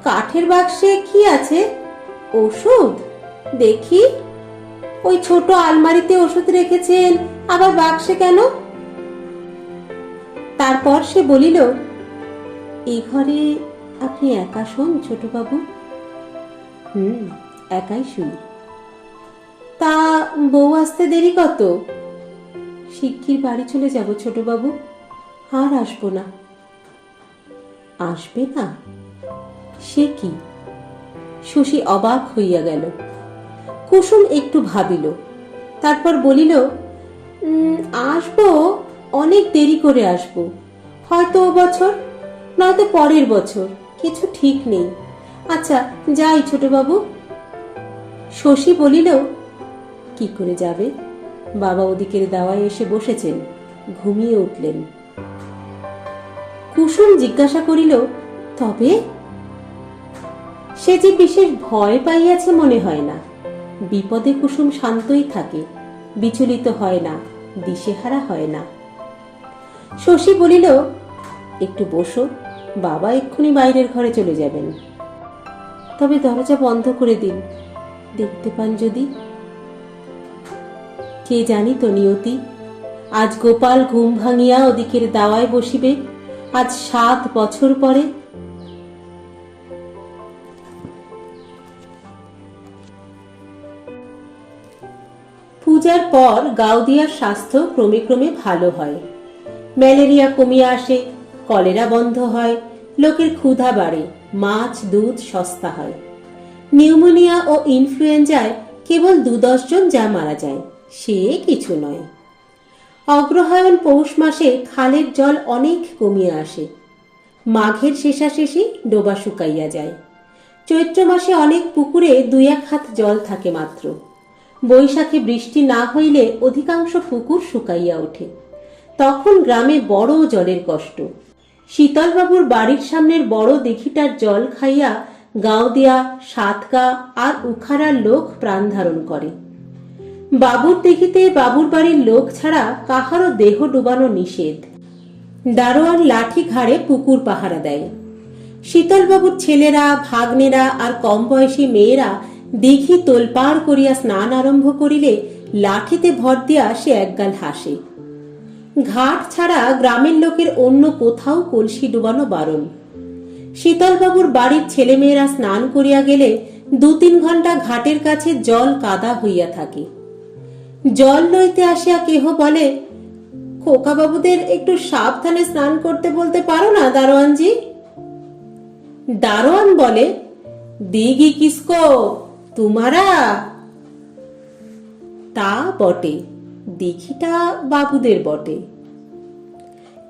কাঠের বাক্সে কি আছে? ওষুধ? দেখি। ওই ছোট আলমারিতে ওষুধ রেখেছেন, আবার বাক্সে কেন? তারপর সে বলিল, এই ঘরে আপনি একা শোন ছোটবাবু? একাই শুই। তা বউ আসতে দেরি কত? শিগগির বাড়ি চলে যাব ছোটবাবু, আর আসবো না। আসবে না? সে কি? শশী অবাক হইয়া গেল। কুসুম একটু ভাবিল, তারপর বলিল, আসবো, অনেক দেরি করে আসবো, হয়তো ও বছর, নয়তো পরের বছর, কিছু ঠিক নেই। আচ্ছা যাই ছোটবাবু। শশী বলিল, কি করে যাবে? বাবা ওদিকের দাওয়ায় এসে বসেছেন, ঘুমিয়ে উঠলেন। কুসুম জিজ্ঞাসা করিল, তবে? সে যে বিশেষ ভয় পাইয়াছে মনে হয় না। বিপদে কুসুম শান্তই থাকে, বিচলিত হয় না, দিশেহারা হয় না। শশী বলিল, একটু বসো, বাবা এক্ষুনি বাইরের ঘরে চলে যাবেন। তবে দরজা বন্ধ করে দিন, দেখতে পান যদি। কে জানি তো নিয়তি, আজ গোপাল ঘুম ভাঙিয়া ওদিকের দাওয়ায় বসিবে, আজ 7 বছর পরে। পূজার পর গাউদিয়ার স্বাস্থ্য ক্রমে ক্রমে ভালো হয়। ম্যালেরিয়া কমিয়ে আসে, কলেরা বন্ধ হয়, লোকের ক্ষুধা বাড়ে, মাছ দুধ সস্তা হয়। নিউমোনিয়া ও ইনফ্লুয়েঞ্জায় কেবল 2-10 জন যা মারা যায়, সে কিছু নয়। অগ্রহায়ণ পৌষ মাসে খালের জল অনেক কমিয়ে আসে। মাঘের শেষাশেষি ডোবা শুকাইয়া যায়। চৈত্র মাসে অনেক পুকুরে 2-1 হাত জল থাকে মাত্র। বৈশাখে বৃষ্টি না হইলে অধিকাংশ পুকুর শুকাইয়া ওঠে। তখন গ্রামে বড় জলের কষ্ট। শীতলবাবুর বাড়ির সামনের বড় দিঘিটার জল খাইয়া গাউদিয়া, সাতগা আর উখাড়ার লোক প্রাণ ধারণ করে। বাবুর দিঘিতে বাবুর বাড়ির লোক ছাড়া কাহারও দেহ ডুবানো নিষেধ। দারোয়ান লাঠি ঘাড়ে পুকুর পাহারা দেয়। শীতলবাবুর ছেলেরা, ভাগ্নেরা আর কম বয়সী মেয়েরা দিঘি তোলপাড় করিয়া স্নান আরম্ভ করিলে লাঠিতে ভর দিয়া সে একগাল হাসে। ঘাট ছাড়া গ্রামের লোকের অন্য কোথাও কলসি ডুবানো বারণ। শীতলবাবুর বাড়ির ছেলেমেয়েরা স্নান করিয়া গেলে 2-3 ঘন্টা ঘাটের কাছে জল কাদা হইয়া থাকে। জল লইতে আসিয়া কেহ বলে, খোকাবাবুদের একটু সাবধানে স্নান করতে বলতে পারো না দারোয়ানজি? দারোয়ান বলে, দিঘি কিসকো, তুমারা? তা বটে, দিঘিটা বাবুদের বটে।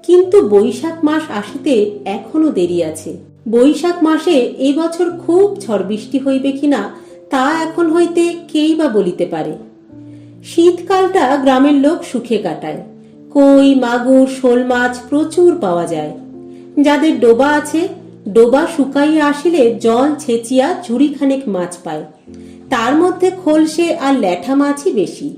কিন্তু বৈশাখ মাস আসিতে এখনো দেরি আছে। বৈশাখ মাসে এবছর খুব ঝড় বৃষ্টি হইবে কিনা তা এখন হইতে কেই বা বলিতে পারে। শীতকালটা গ্রামের লোক সুখে কাটায়। কই, মাগুর, শোল মাছ প্রচুর পাওয়া যায়। যাদের ডোবা আছে, ডোবা শুকাইয়া আসিলে জল ছেঁচিয়া ঝুড়িখানেক মাছ পায়। তার মধ্যে খোলসে আর ল্যাঠা মাছই বেশি।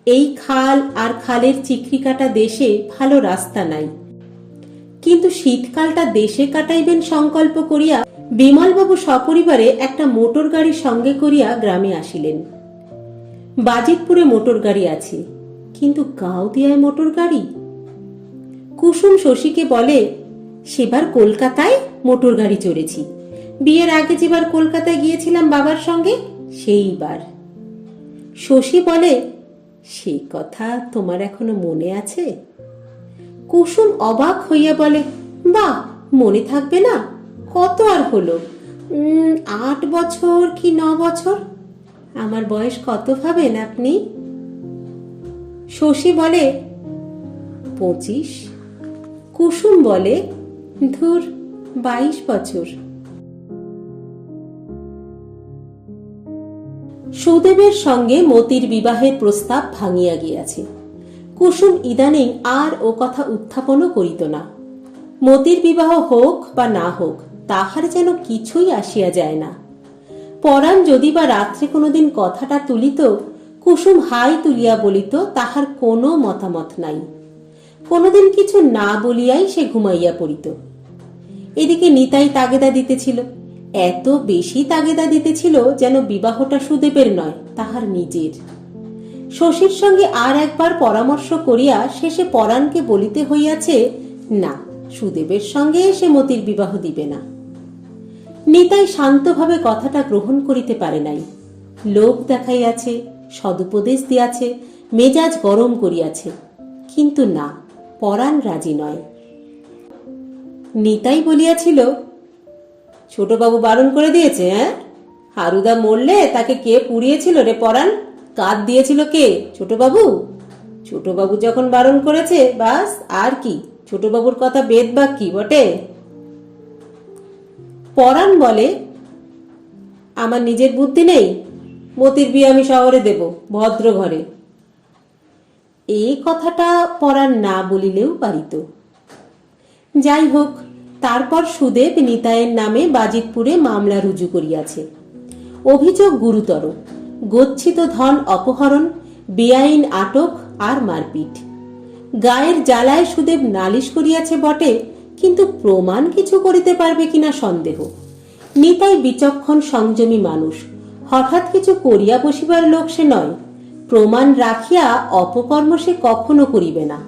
এই খাল আর খালের চিকরি কাটা দেশে ভালো রাস্তা নাই। কিন্তু শীতকালটা দেশে কাটাইবেন সংকল্প করিয়া বিমলবাবু সপরিবারে একটা মোটর গাড়ি সঙ্গে করিয়া গ্রামে আসিলেন। বাজিতপুরে মোটর গাড়ি আছে, কিন্তু গাউদিয়ায় মোটর গাড়ি? কুসুম শশীকে বলে, সেবার কলকাতায় মোটর গাড়ি চড়েছি। বিয়ের আগে যেবার কলকাতায় গিয়েছিলাম বাবার সঙ্গে, সেইবার। শশী বলে, সেই কথা তোমার এখনো মনে আছে? কুসুম অবাক হইয়া বলে, বাহ, মনে থাকবে না? কত আর হলো, 8 বছর কি 9 বছর। আমার বয়স কত ভাবেন আপনি? শশী বলে, 25। কুসুম বলে, ধুর, 22 বছর। সুদেবের সঙ্গে মতির বিবাহের প্রস্তাব ভাঙিয়া গিয়াছে। কুসুম ইদানিং আর ও কথা উত্থাপনও করিত না। মতির বিবাহ হোক বা না হোক, তাহার যেন কিছুই আসিয়া যায় না। পরাণ যদি বা রাত্রে কোনোদিন কথাটা তুলিত, কুসুম হাই তুলিয়া বলিত তাহার কোনো মতামত নাই। কোনোদিন কিছু না বলিয়াই সে ঘুমাইয়া পড়িত। এদিকে নিতাই তাগেদা দিতেছিল, এত বেশি তাগেদা দিতেছিল যেন বিবাহটা সুদেবের নয়, তাহার নিজের। শশীর সঙ্গে আর একবার পরামর্শ করিয়া শেষে পরাণকে বলিতে হইয়াছে, না, সুদেবের সঙ্গে সে মতির বিবাহ দিবে না। নিতাই শান্তভাবে কথাটা গ্রহণ করিতে পারে নাই। লোভ দেখাইয়াছে, সদুপদেশ দিয়াছে, মেজাজ গরম করিয়াছে, কিন্তু না, পরাণ রাজি নয়। নিতাই বলিয়াছিল, ছোটবাবু বারণ করে দিয়েছে। হারুদা মরলে তাকে কে পুড়িয়েছিল রে পরাণ? কাঁধ দিয়েছিল কে? ছোটবাবু। ছোটবাবু যখন বারণ করেছে, বাস, আর কি? ছোটবাবুর কথা বেদ বা কি বটে? পরাণ বলে, আমার নিজের বুদ্ধি নেই? মতির বিয়ে আমি শহরে দেব, ভদ্র ঘরে। এই কথাটা পরাণ না বলিলেও পারিত। যাই হোক, তারপর সুদেব নিতাইয়ের নামে বাজিতপুরে মামলা রুজু করিয়াছে। অভিযোগ গুরুতর, গচ্ছিত ধন অপহরণ, বেআইন আটক আর মারপিট। গায়ের জ্বালায় সুদেব নালিশ করিয়াছে বটে, কিন্তু প্রমাণ কিছু করিতে পারবে কিনা সন্দেহ। নিতাই বিচক্ষণ সংযমী মানুষ, হঠাৎ কিছু করিয়া বসিবার লোক সে নয়। প্রমাণ রাখিয়া অপকর্ম সে কখনো করিবে না।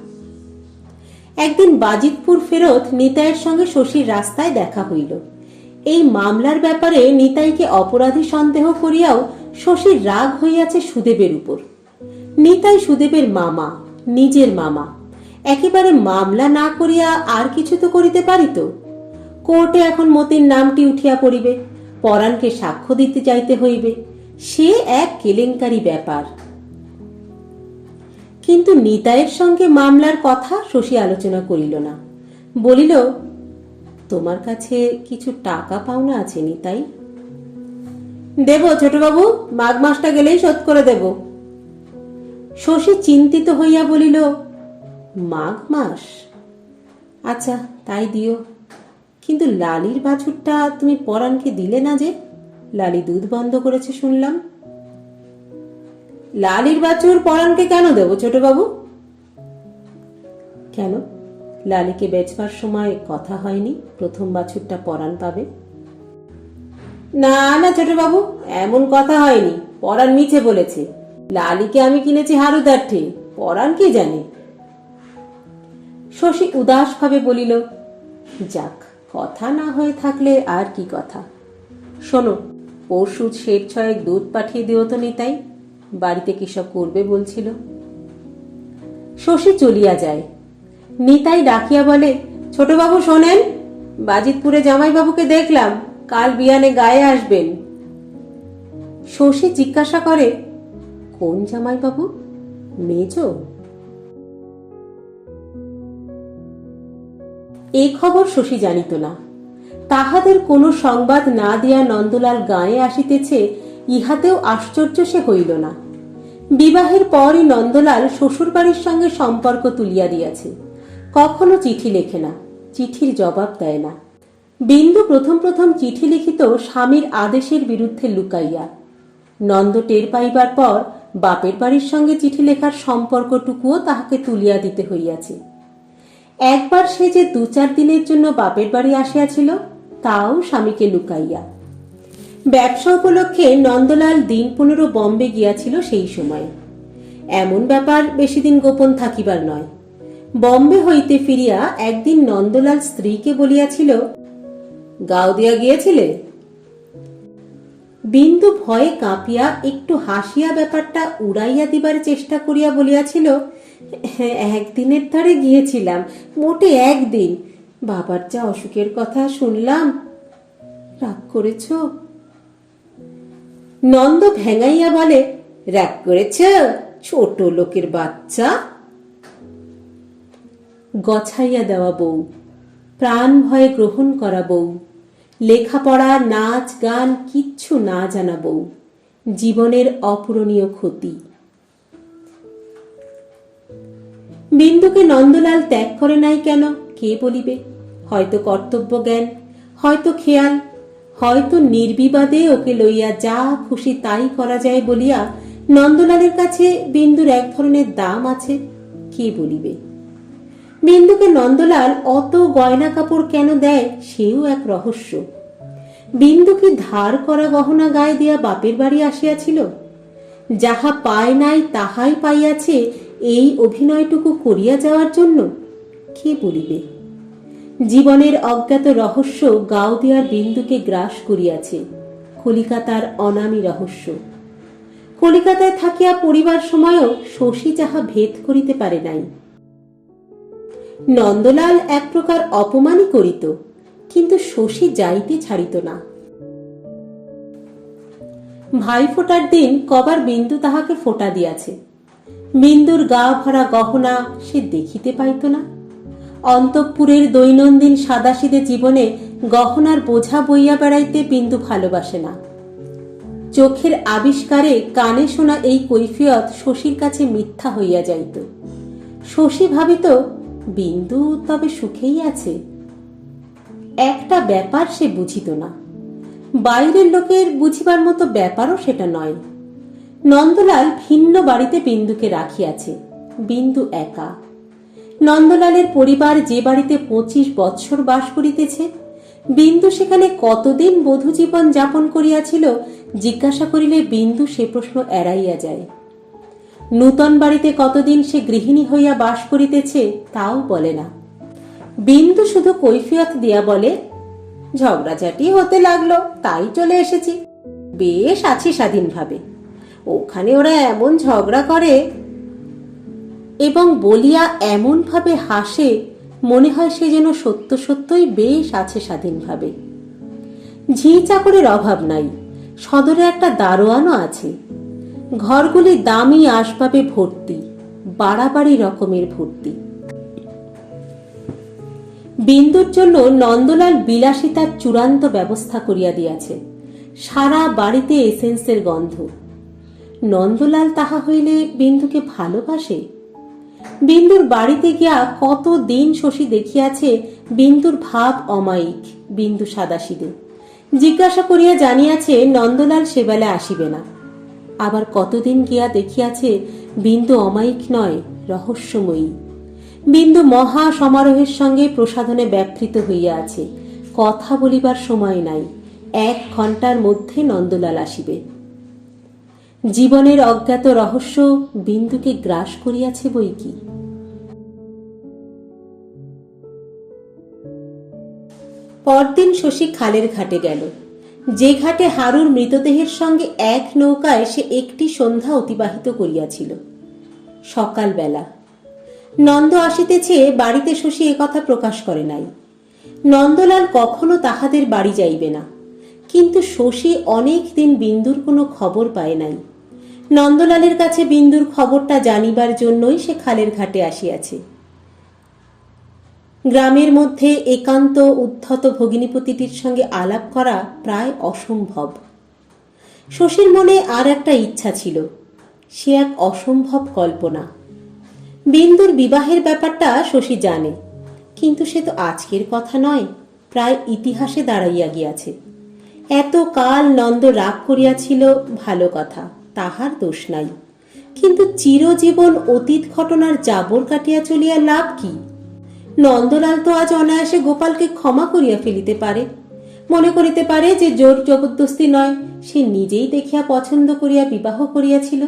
একদিন বাজিতপুর ফেরত নিতাইয়ের সঙ্গে শশীর রাস্তায় দেখা হইল। এই মামলার ব্যাপারে নিতাইকে অপরাধী সন্দেহ করিয়াও শশীর রাগ হইয়াছে সুদেবের উপর। নিতাই সুদেবের মামা, নিজের মামা। একেবারে মামলা না করিয়া আর কিছু তো করিতে পারিত। কোর্টে এখন মতির নামটি উঠিয়া পড়িবে, পরাণকে সাক্ষ্য দিতে যাইতে হইবে। সে এক কেলেঙ্কারি ব্যাপার। কিন্তু নিতাইয়ের সঙ্গে মামলার কথা শশী আলোচনা করিল না। বলিল, তোমার কাছে কিছু টাকা পাওনা আছে নিতাই? দেব ছোটবাবু, মাঘ মাসটা গেলেই শোধ করে দেব। শশী চিন্তিত হইয়া বলিল, মাঘ মাস? আচ্ছা, তাই দিও। কিন্তু লালির বাছুরটা তুমি পরাণকে দিলে না যে? লালি দুধ বন্ধ করেছে শুনলাম। লালির বাছুর পরাণকে কেন দেব ছোটবাবু? কেন, লালিকে বেচবার সময় কথা হয়নি প্রথম বাছুরটা পরাণ পাবে? না না ছোটবাবু, এমন কথা হয়নি। পরাণ মিছে বলেছে। লালিকে আমি কিনেছি হারুদার ঠে, পরাণ কি জানে। শশী উদাস ভাবে বলিল, যাক, কথা না হয়ে থাকলে আর কি কথা। শোনো, পরশু শের ছয়েক দুধ পাঠিয়ে দিও তো নিতাই, বাড়িতে কি সব করবে বলছিল। শশী চলিয়া যায়। নিতাই ডাকিয়া বলে, ছোটবাবু শোনেন, বাজিতপুরে জামাইবাবুকে দেখলাম, কাল বিয়ানে গায়ে আসবেন। শশী জিজ্ঞাসা করে, কোন জামাইবাবু? মেজো? এই খবর শশী জানিত না। তাহাদের কোনো সংবাদ না দিয়া নন্দলাল গায়ে আসিতেছে, ইহাতেও আশ্চর্য সে হইল না। বিবাহের পরই নন্দলাল শ্বশুর বাড়ির সঙ্গে সম্পর্ক তুলিয়া দিয়াছে। কখনো চিঠি লেখে না, চিঠির জবাব দেয় না। বিন্দু প্রথম প্রথম চিঠি লিখিত স্বামীর আদেশের বিরুদ্ধে লুকাইয়া। নন্দ টের পাইবার পর বাপের বাড়ির সঙ্গে চিঠি লেখার সম্পর্কটুকুও তাহাকে তুলিয়া দিতে হইয়াছে। একবার সে যে 2-4 দিনের জন্য বাপের বাড়ি আসিয়াছিল, তাও স্বামীকে লুকাইয়া। ব্যবসা উপলক্ষে নন্দলাল দিন 15 বম্বে গিয়াছিল সেই সময়। এমন ব্যাপার বেশি দিন গোপন থাকিবার নয়। বম্বে হইতে ফিরিয়া একদিন নন্দলাল স্ত্রীকে বলিয়াছিল, গাওদিয়া গিয়েছিলে? বিন্দু ভয়ে কাঁপিয়া একটু হাসিয়া ব্যাপারটা উড়াইয়া দিবার চেষ্টা করিয়া বলিয়াছিল, একদিনের ধারে গিয়েছিলাম, মোটে একদিন। বাবার যা অসুখের কথা শুনলাম। রাগ করেছ? নন্দ ভেঙাইয়া বলে, রাগ করেছ? ছোট লোকের বাচ্চা। গছাইয়া দেওয়া বউ, প্রাণ ভয়ে গ্রহণ করা বউ, লেখাপড়া নাচ গান কিচ্ছু না জানা বউ, জীবনের অপূরণীয় ক্ষতি। বিন্দুকে নন্দলাল ত্যাগ করে নাই কেন কে বলিবে? হয়তো কর্তব্য জ্ঞান, হয়তো খেয়াল, হয়তো নির্বিবাদে ওকে লইয়া যা খুশি তাই করা যায় বলিয়া নন্দলালের কাছে বিন্দুর এক ধরনের দাম আছে, কে বলিবে? বিন্দুকে নন্দলাল অত গয়না কাপড় কেন দেয় সেও এক রহস্য। বিন্দু কি ধার করা গহনা গায়ে দিয়া বাপের বাড়ি আসিয়াছিল? যাহা পায় নাই তাহাই পাইয়াছে এই অভিনয়টুকু করিয়া যাওয়ার জন্য, কে বলিবে? জীবনের অজ্ঞাত রহস্য গাওদিয়ার বিন্দুকে গ্রাস করিয়াছে, কলিকাতার অনামী রহস্য। কলিকাতায় থাকিয়া পড়িবার সময়ও শশী যাহা ভেদ করিতে পারে নাই। নন্দলাল এক প্রকার অপমানই করিত, কিন্তু শশী যাইতে ছাড়িত না। ভাই ফোটার দিন কবার বিন্দু তাহাকে ফোঁটা দিয়াছে। বিন্দুর গা ভরা গহনা সে দেখিতে পাইত না। অন্তঃপুরের দৈনন্দিন সাদাসিদে জীবনে গহনার বোঝা বইয়া বেড়াইতে বিন্দু ভালোবাসে না। চোখের আবিষ্কারে কানে শোনা এই কৈফিয়ত শশীর কাছে মিথ্যা হইয়া যাইত। শশী ভাবিত, বিন্দু তবে সুখেই আছে। একটা ব্যাপার সে বুঝিত না, বাইরের লোকের বুঝিবার মতো ব্যাপারও সেটা নয়। নন্দলাল ভিন্ন বাড়িতে বিন্দুকে রাখিয়াছে, বিন্দু একা। নন্দলালের পরিবার যে বাড়িতে 25 বৎসর বাস করিতেছে, বিন্দু সেখানে কতদিন বধূ জীবন যাপন করিয়াছিল জিজ্ঞাসা করিলে বিন্দু সে প্রশ্ন এড়াইয়া যায়। নূতন বাড়িতে কতদিন সে গৃহিণী হইয়া বাস করিতেছে তাও বলে না। বিন্দু শুধু কৈফিয়ত দিয়া বলে, ঝগড়াঝাটি হতে লাগলো তাই চলে এসেছি, বেশ আছি স্বাধীনভাবে, ওখানে ওরা এমন ঝগড়া করে, এবং বলিয়া এমন ভাবে হাসে মনে হয় সে যেন সত্য সত্যই বেশ আছে স্বাধীনভাবে। ঝি চাকরের অভাব নাই, সদরে একটা দারোয়ানও আছে। ঘরগুলি দামি আসবাবে ভর্তি, বাড়াবাড়ি রকমের ভর্তি। বিন্দুর জন্য নন্দলাল বিলাসিতার চূড়ান্ত ব্যবস্থা করিয়া দিয়াছে, সারা বাড়িতে এসেন্সের গন্ধ। নন্দলাল তাহা হইলে বিন্দুকে ভালোবাসে? বিন্দুর বাড়িতে গিয়া কত দিন শশী দেখিয়াছে বিন্দুর ভাব অমায়িক, বিন্দু সাদাসিদে। জিজ্ঞাসা করিয়া জানিয়াছে নন্দলাল সেবেলা আসিবে না। আবার কতদিন গিয়া দেখিয়াছে বিন্দু অমায়িক নয়, রহস্যময়ী। বিন্দু মহা সমারোহের সঙ্গে প্রসাধনে ব্যাপৃত হইয়া আছে, কথা বলিবার সময় নাই, 1 ঘণ্টার মধ্যে নন্দলাল আসিবে। জীবনের অজ্ঞাত রহস্য বিন্দুকে গ্রাস করিয়াছে বই কি। পরদিন শশী খালের ঘাটে গেল, যে ঘাটে হারুর মৃতদেহের সঙ্গে এক নৌকায় সে একটি সন্ধ্যা অতিবাহিত করিয়াছিল। সকালবেলা নন্দ আসিতেছে বাড়িতে শশী একথা প্রকাশ করে নাই। নন্দলাল কখনো তাহাদের বাড়ি যাইবে না, কিন্তু শশী অনেক দিন বিন্দুর কোনো খবর পায় নাই। নন্দলালের কাছে বিন্দুর খবরটা জানিবার জন্যই সে খালের ঘাটে আসিয়াছে। গ্রামের মধ্যে একান্ত উদ্ধত ভগিনীপতিটির সঙ্গে আলাপ করা প্রায় অসম্ভব। শশীর মনে আর একটা ইচ্ছা ছিল, সে এক অসম্ভব কল্পনা। বিন্দুর বিবাহের ব্যাপারটা শশী জানে, কিন্তু সে তো আজকের কথা নয়, প্রায় ইতিহাসে দাঁড়াইয়া গিয়াছে। এত কাল নন্দ রাগ করিয়াছিল, ভালো কথা, তাহার দোষ নাই, কিন্তু চিরজীবন অতীত ঘটনার জাবর কাটিয়া চলিয়া লাভ কি? নন্দলাল তো আজ অনায়াসে গোপালকে ক্ষমা করিয়া ফেলিতে পারে, মনে করিতে পারে যে জোর জবরদস্তি নয়, সে নিজেই দেখিয়া পছন্দ করিয়া বিবাহ করিয়াছিল।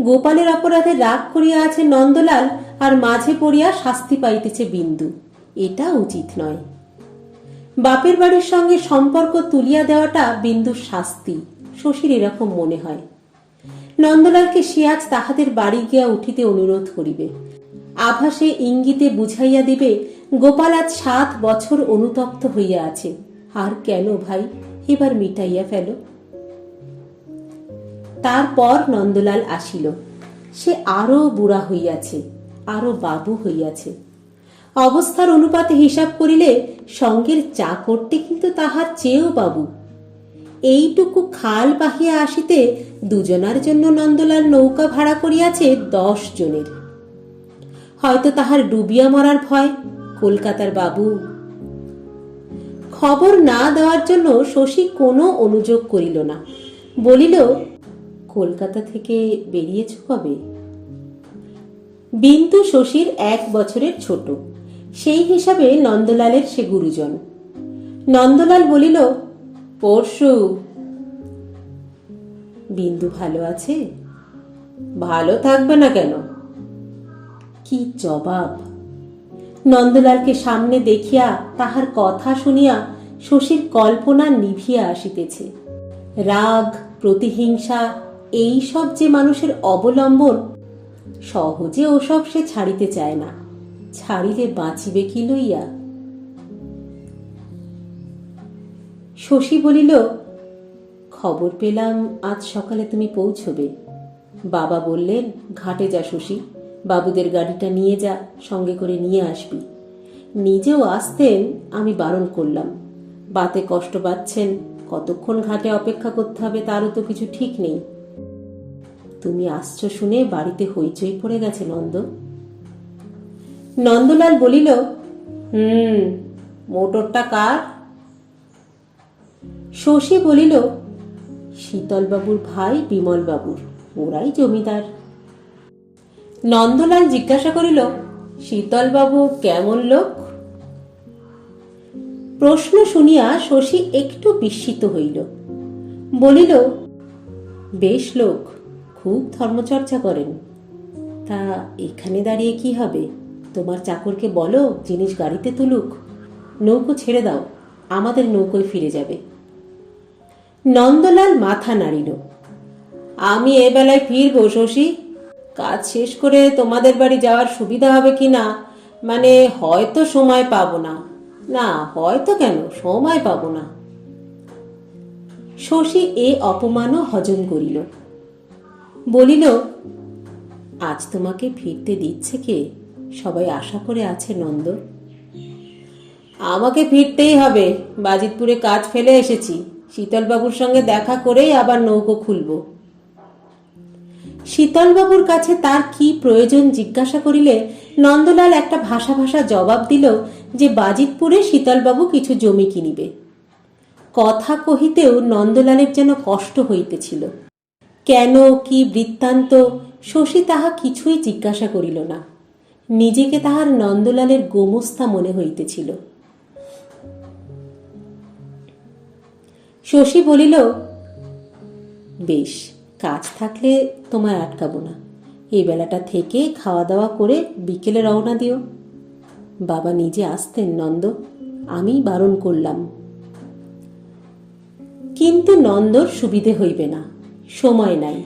গোপালের অপরাধে রাগ করিয়া আছে নন্দলাল, আর মাঝে পড়িয়া শাস্তি পাইতেছে বিন্দু, এটা উচিত নয়। বাপের বাড়ির সঙ্গে সম্পর্ক তুলিয়া দেওয়াটা বিন্দুর শাস্তি, শশীর এরকম মনে হয়। নন্দলালকে সে আজ তাহাদের বাড়ি গিয়া উঠিতে অনুরোধ করিবে, আভাসে ইঙ্গিতে বুঝাইয়া দিবে গোপাল আজ 7 বছর অনুতপ্ত হইয়া আছে, আর কেন ভাই, এবার মিটাইয়া ফেলো। তারপর নন্দলাল আসিল, সে আরো বুড়া হইয়াছে, আরো বাবু হইয়াছে। অবস্থার অনুপাতে হিসাব করিলে সঙ্গের চা করতে কিন্তু তাহার চেয়েও বাবু। এইটুকু খাল বাহিয়া আসিতে দুজনার জন্য নন্দলাল নৌকা ভাড়া করিয়াছে 10 জনের। হয়তো তাহার ডুবিয়া মরার ভয়, কলকাতার বাবু। খবর না দেওয়ার জন্য শশী কোনো অনুযোগ করিল না, বলিল, কলকাতা থেকে বেরিয়েছ কবে? বিন্দু শশীর 1 বছরের ছোট, সেই হিসাবে নন্দলালের সে গুরুজন। নন্দলাল বলিল, পরশু। বিন্দু ভালো আছে? ভালো থাকবে না কেন? কি জবাব! নন্দলালকে সামনে দেখিয়া, তাহার কথা শুনিয়া শশীর কল্পনা নিভিয়া আসিতেছে। রাগ, প্রতিহিংসা, এই সব যে মানুষের অবলম্বন, সহজে ওসব সে ছাড়িতে চায় না, ছাড়িলে বাঁচিবে কি লইয়া? শশী বলিল, খবর পেলাম আজ সকালে তুমি পৌঁছবে। বাবা বললেন, ঘাটে যা শশী, বাবুদের গাড়িটা নিয়ে যা, সঙ্গে করে নিয়ে আসবি। নিজেও আসতেন, আমি বারণ করলাম, বাতে কষ্ট পাচ্ছেন, কতক্ষণ ঘাটে অপেক্ষা করতে হবে তারও তো কিছু ঠিক নেই। তুমি আসছো শুনে বাড়িতে হইচই পড়ে গেছে নন্দ। নন্দলাল বলিল, মোটরটা কার? শশী বলিল, শীতলবাবুর ভাই বিমলবাবুর, ওরাই জমিদার। নন্দলাল জিজ্ঞাসা করিল, শীতলবাবু কেমন লোক? প্রশ্ন শুনিয়া শশী একটু বিস্মিত হইল। বলিল, বেশ লোক, খুব ধর্মচর্চা করেন। তা এখানে দাঁড়িয়ে কি হবে? তোমার চাকরকে বলো জিনিস গাড়িতে তুলুক। নৌকো ছেড়ে দাও, আমাদের নৌকোয় ফিরে যাবে। নন্দলাল মাথা নাড়িল। আমি এ বেলায় ফিরবো শশী। কাজ শেষ করে তোমাদের বাড়ি যাওয়ার সুবিধা হবে কি না, মানে হয়তো সময় পাবো না। না, হয়তো কেন, সময় পাবো না। শশী এ অপমানও হজম করিল। বলিল, আজ তোমাকে ফিরতে দিচ্ছে কে? সবাই আশা করে আছে নন্দ। আমাকে ফিরতেই হবে, বাজিতপুরে কাজ ফেলে এসেছি। শীতলবাবুর সঙ্গে দেখা করেই আবার নৌকো খুলব। শীতলবাবুর কাছে তার কি প্রয়োজন জিজ্ঞাসা করিলে নন্দলাল একটা ভাষা ভাষা জবাব দিল যে বাজিতপুরে শীতলবাবু কিছু জমি কিনিবে। কথা কহিতেও নন্দলালের যেন কষ্ট হইতেছিল। কেন, কি বৃত্তান্ত, শশী তাহা কিছুই জিজ্ঞাসা করিল না। নিজেকে তাহার নন্দলালের গোমস্তা মনে হইতেছিল। শশী বলিল, বেশ, কাজ থাকলে তোমায় আটকাবো না। এই বেলাটা থেকে খাওয়া দাওয়া করে বিকেলে রওনা দিও। বাবা নিজে আসতেন নন্দ, আমি বারণ করলাম। কিন্তু নন্দর সুবিধে হইবে না, সময় নাই।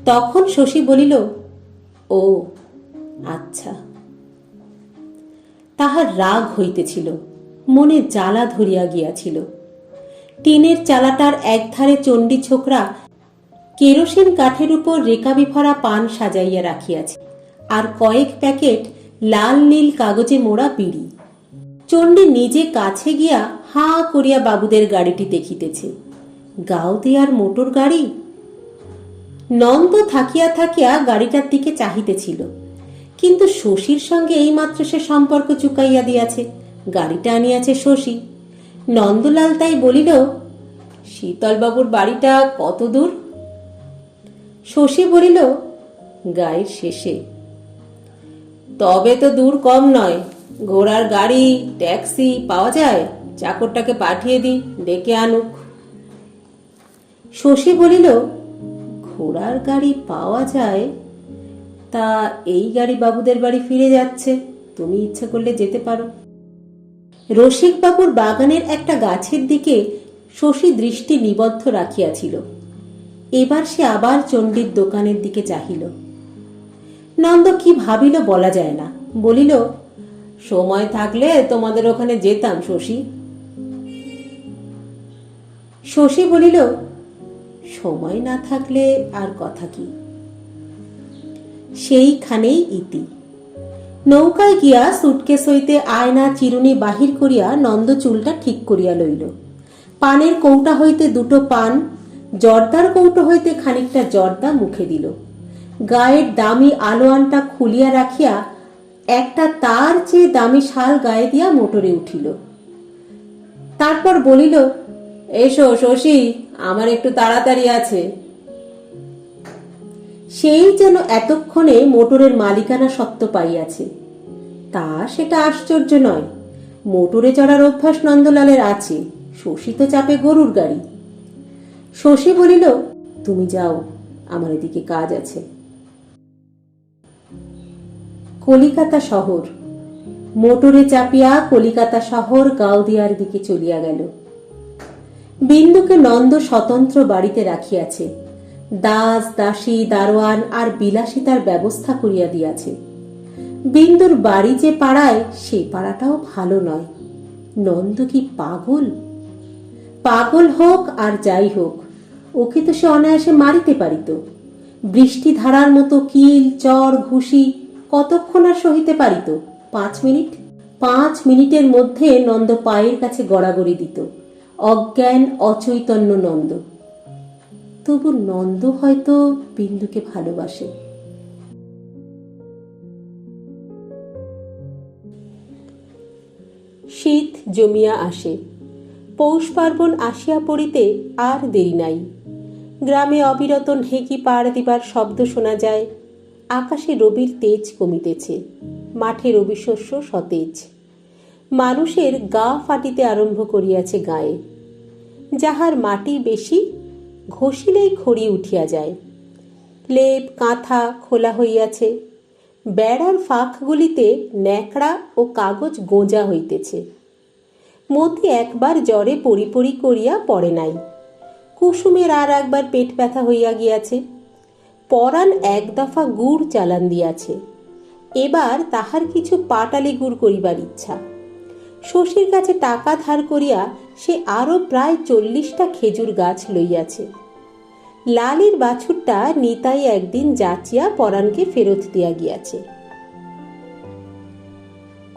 তখন শশী বলিল, ও আচ্ছা। তাহার রাগ হইতেছিল, মনে জ্বালা ধরিয়া গিয়াছিল। টিনের চালাটার একধারে চণ্ডী ছোকরা কেরোসিন কাঠের উপর রেকাবি ভরা পান সাজাইয়া রাখিয়াছে, আর কয়েক প্যাকেট লাল নীল কাগজে মোড়া বিড়ি। চণ্ডী নিজে কাছে গিয়া হাঁ করিয়া বাবুদের গাড়িটি দেখিতেছে। গাওদিয়ার মোটর গাড়ি। নন্দ থাকিয়া থাকিয়া গাড়িটার দিকে চাহিতেছিল, কিন্তু শশীর সঙ্গে এইমাত্র সে সম্পর্ক চুকাইয়া দিয়াছে। গাড়িটা আনিয়াছে শশী। নন্দলাল তাই বলিল, শীতলবাবুর বাড়িটা কত দূর? শশী বলিল, গায়ের শেষে। তবে তো দূর কম নয়। ঘোড়ার গাড়ি, ট্যাক্সি পাওয়া যায়? চাকরটাকে পাঠিয়ে দিই, ডেকে আনুক। শশী বলিল, ঘোড়ার গাড়ি পাওয়া যায়? তা এই গাড়ি বাবুদের বাড়ি ফিরে যাচ্ছে, তুমি ইচ্ছে করলে যেতে পারো। রসিকবাবুর বাগানের একটা গাছের দিকে শশী দৃষ্টি নিবদ্ধ রাখিয়াছিল। এবার সে আবার চণ্ডীর দোকানের দিকে চাহিল। নন্দ কি ভাবিল বলা যায় না। বলিল, সময় থাকলে তোমাদের ওখানে যেতাম শশী। শশী বলিল, সময় না থাকলে আর কথা কি। সেইখানেই ইতি। নৌকায় গিয়া সুটকেস হইতে আয়না চিরুনি বাহির করিয়া নন্দ চুলটা ঠিক করিয়া লইল। পানের কৌটা হইতে দুটো পান, জর্দার কৌটো হইতে খানিকটা জর্দা মুখে দিল। গায়ের দামি আলোয়ানটা খুলিয়া রাখিয়া একটা তার চেয়ে দামি শাল গায়ে দিয়া মোটরে উঠিল। তারপর বলিল, এসো শশী, আমার একটু তাড়াতাড়ি আছে। সেই যেন এতক্ষণে মোটরের মালিকানা সত্ত্ব পাইয়াছে। তা সেটা আশ্চর্য নয়। মোটরে চড়ার অভ্যাস নন্দলালের আছে, শশী তো চাপে গরুর গাড়ি। শশী বলিল, তুমি যাও, আমার এদিকে কাজ আছে। কলিকাতা শহর। মোটরে চাপিয়া কলিকাতা শহর গাওদিয়ার দিকে চলিয়া গেল। বিন্দুকে নন্দ স্বতন্ত্র বাড়িতে রাখিয়াছে। দাস, দাসী, দারোয়ান আর বিলাসিতার ব্যবস্থা করিয়া দিয়াছে। বিন্দুর বাড়ি যে পাড়ায়, সে পাড়াটাও ভালো নয়। নন্দ কি পাগল? পাগল হোক আর যাই হোক, ওকে তো সে অনায়াসে মারিতে পারিত। বৃষ্টি ধারার মতো কিল, চর, ঘুষি কতক্ষণ আর সহিতে পারিত? 5 মিনিট। 5 মিনিটের মধ্যে নন্দ পায়ের কাছে গড়াগড়ি দিত। অজ্ঞান, অচৈতন্য নন্দ। তবু নন্দ হয়তো বিন্দুকে ভালোবাসে। শীত জমিয়া আসে, পৌষ পার্বণ আসিয়া পড়িতে আর দেরি নাই। গ্রামে অবিরত ঢেঁকি পাড় দিবার শব্দ শোনা যায়। আকাশে রবির তেজ কমিতেছে, মাঠে রবি শস্য সতেজ। মানুষের গা ফাটিতে আরম্ভ করিয়াছে গায়ে। যাহার মাটি বেশি, ঘষিলেই খড়ি উঠিয়া যায়। লেপ কাঁথা খোলা হইয়াছে, বেড়ার ফাঁকগুলিতে ন্যাকড়া ও কাগজ গোঁজা হইতেছে। মতি একবার জ্বরে পরিপরি করিয়া পড়ে নাই। কুসুমের আর একবার পেট ব্যথা হইয়া গিয়াছে। পরাণ এক দফা গুড় চালান দিয়াছে। এবার তাহার কিছু পাটালি গুড় করিবার ইচ্ছা। শশীর কাছে টাকা ধার করিয়া সে আরও প্রায় 40টা খেজুর গাছ লইয়াছে। লালির বাছুরটা নিতাই একদিন যাচিয়া পরাণকে ফেরত দিয়া গিয়াছে।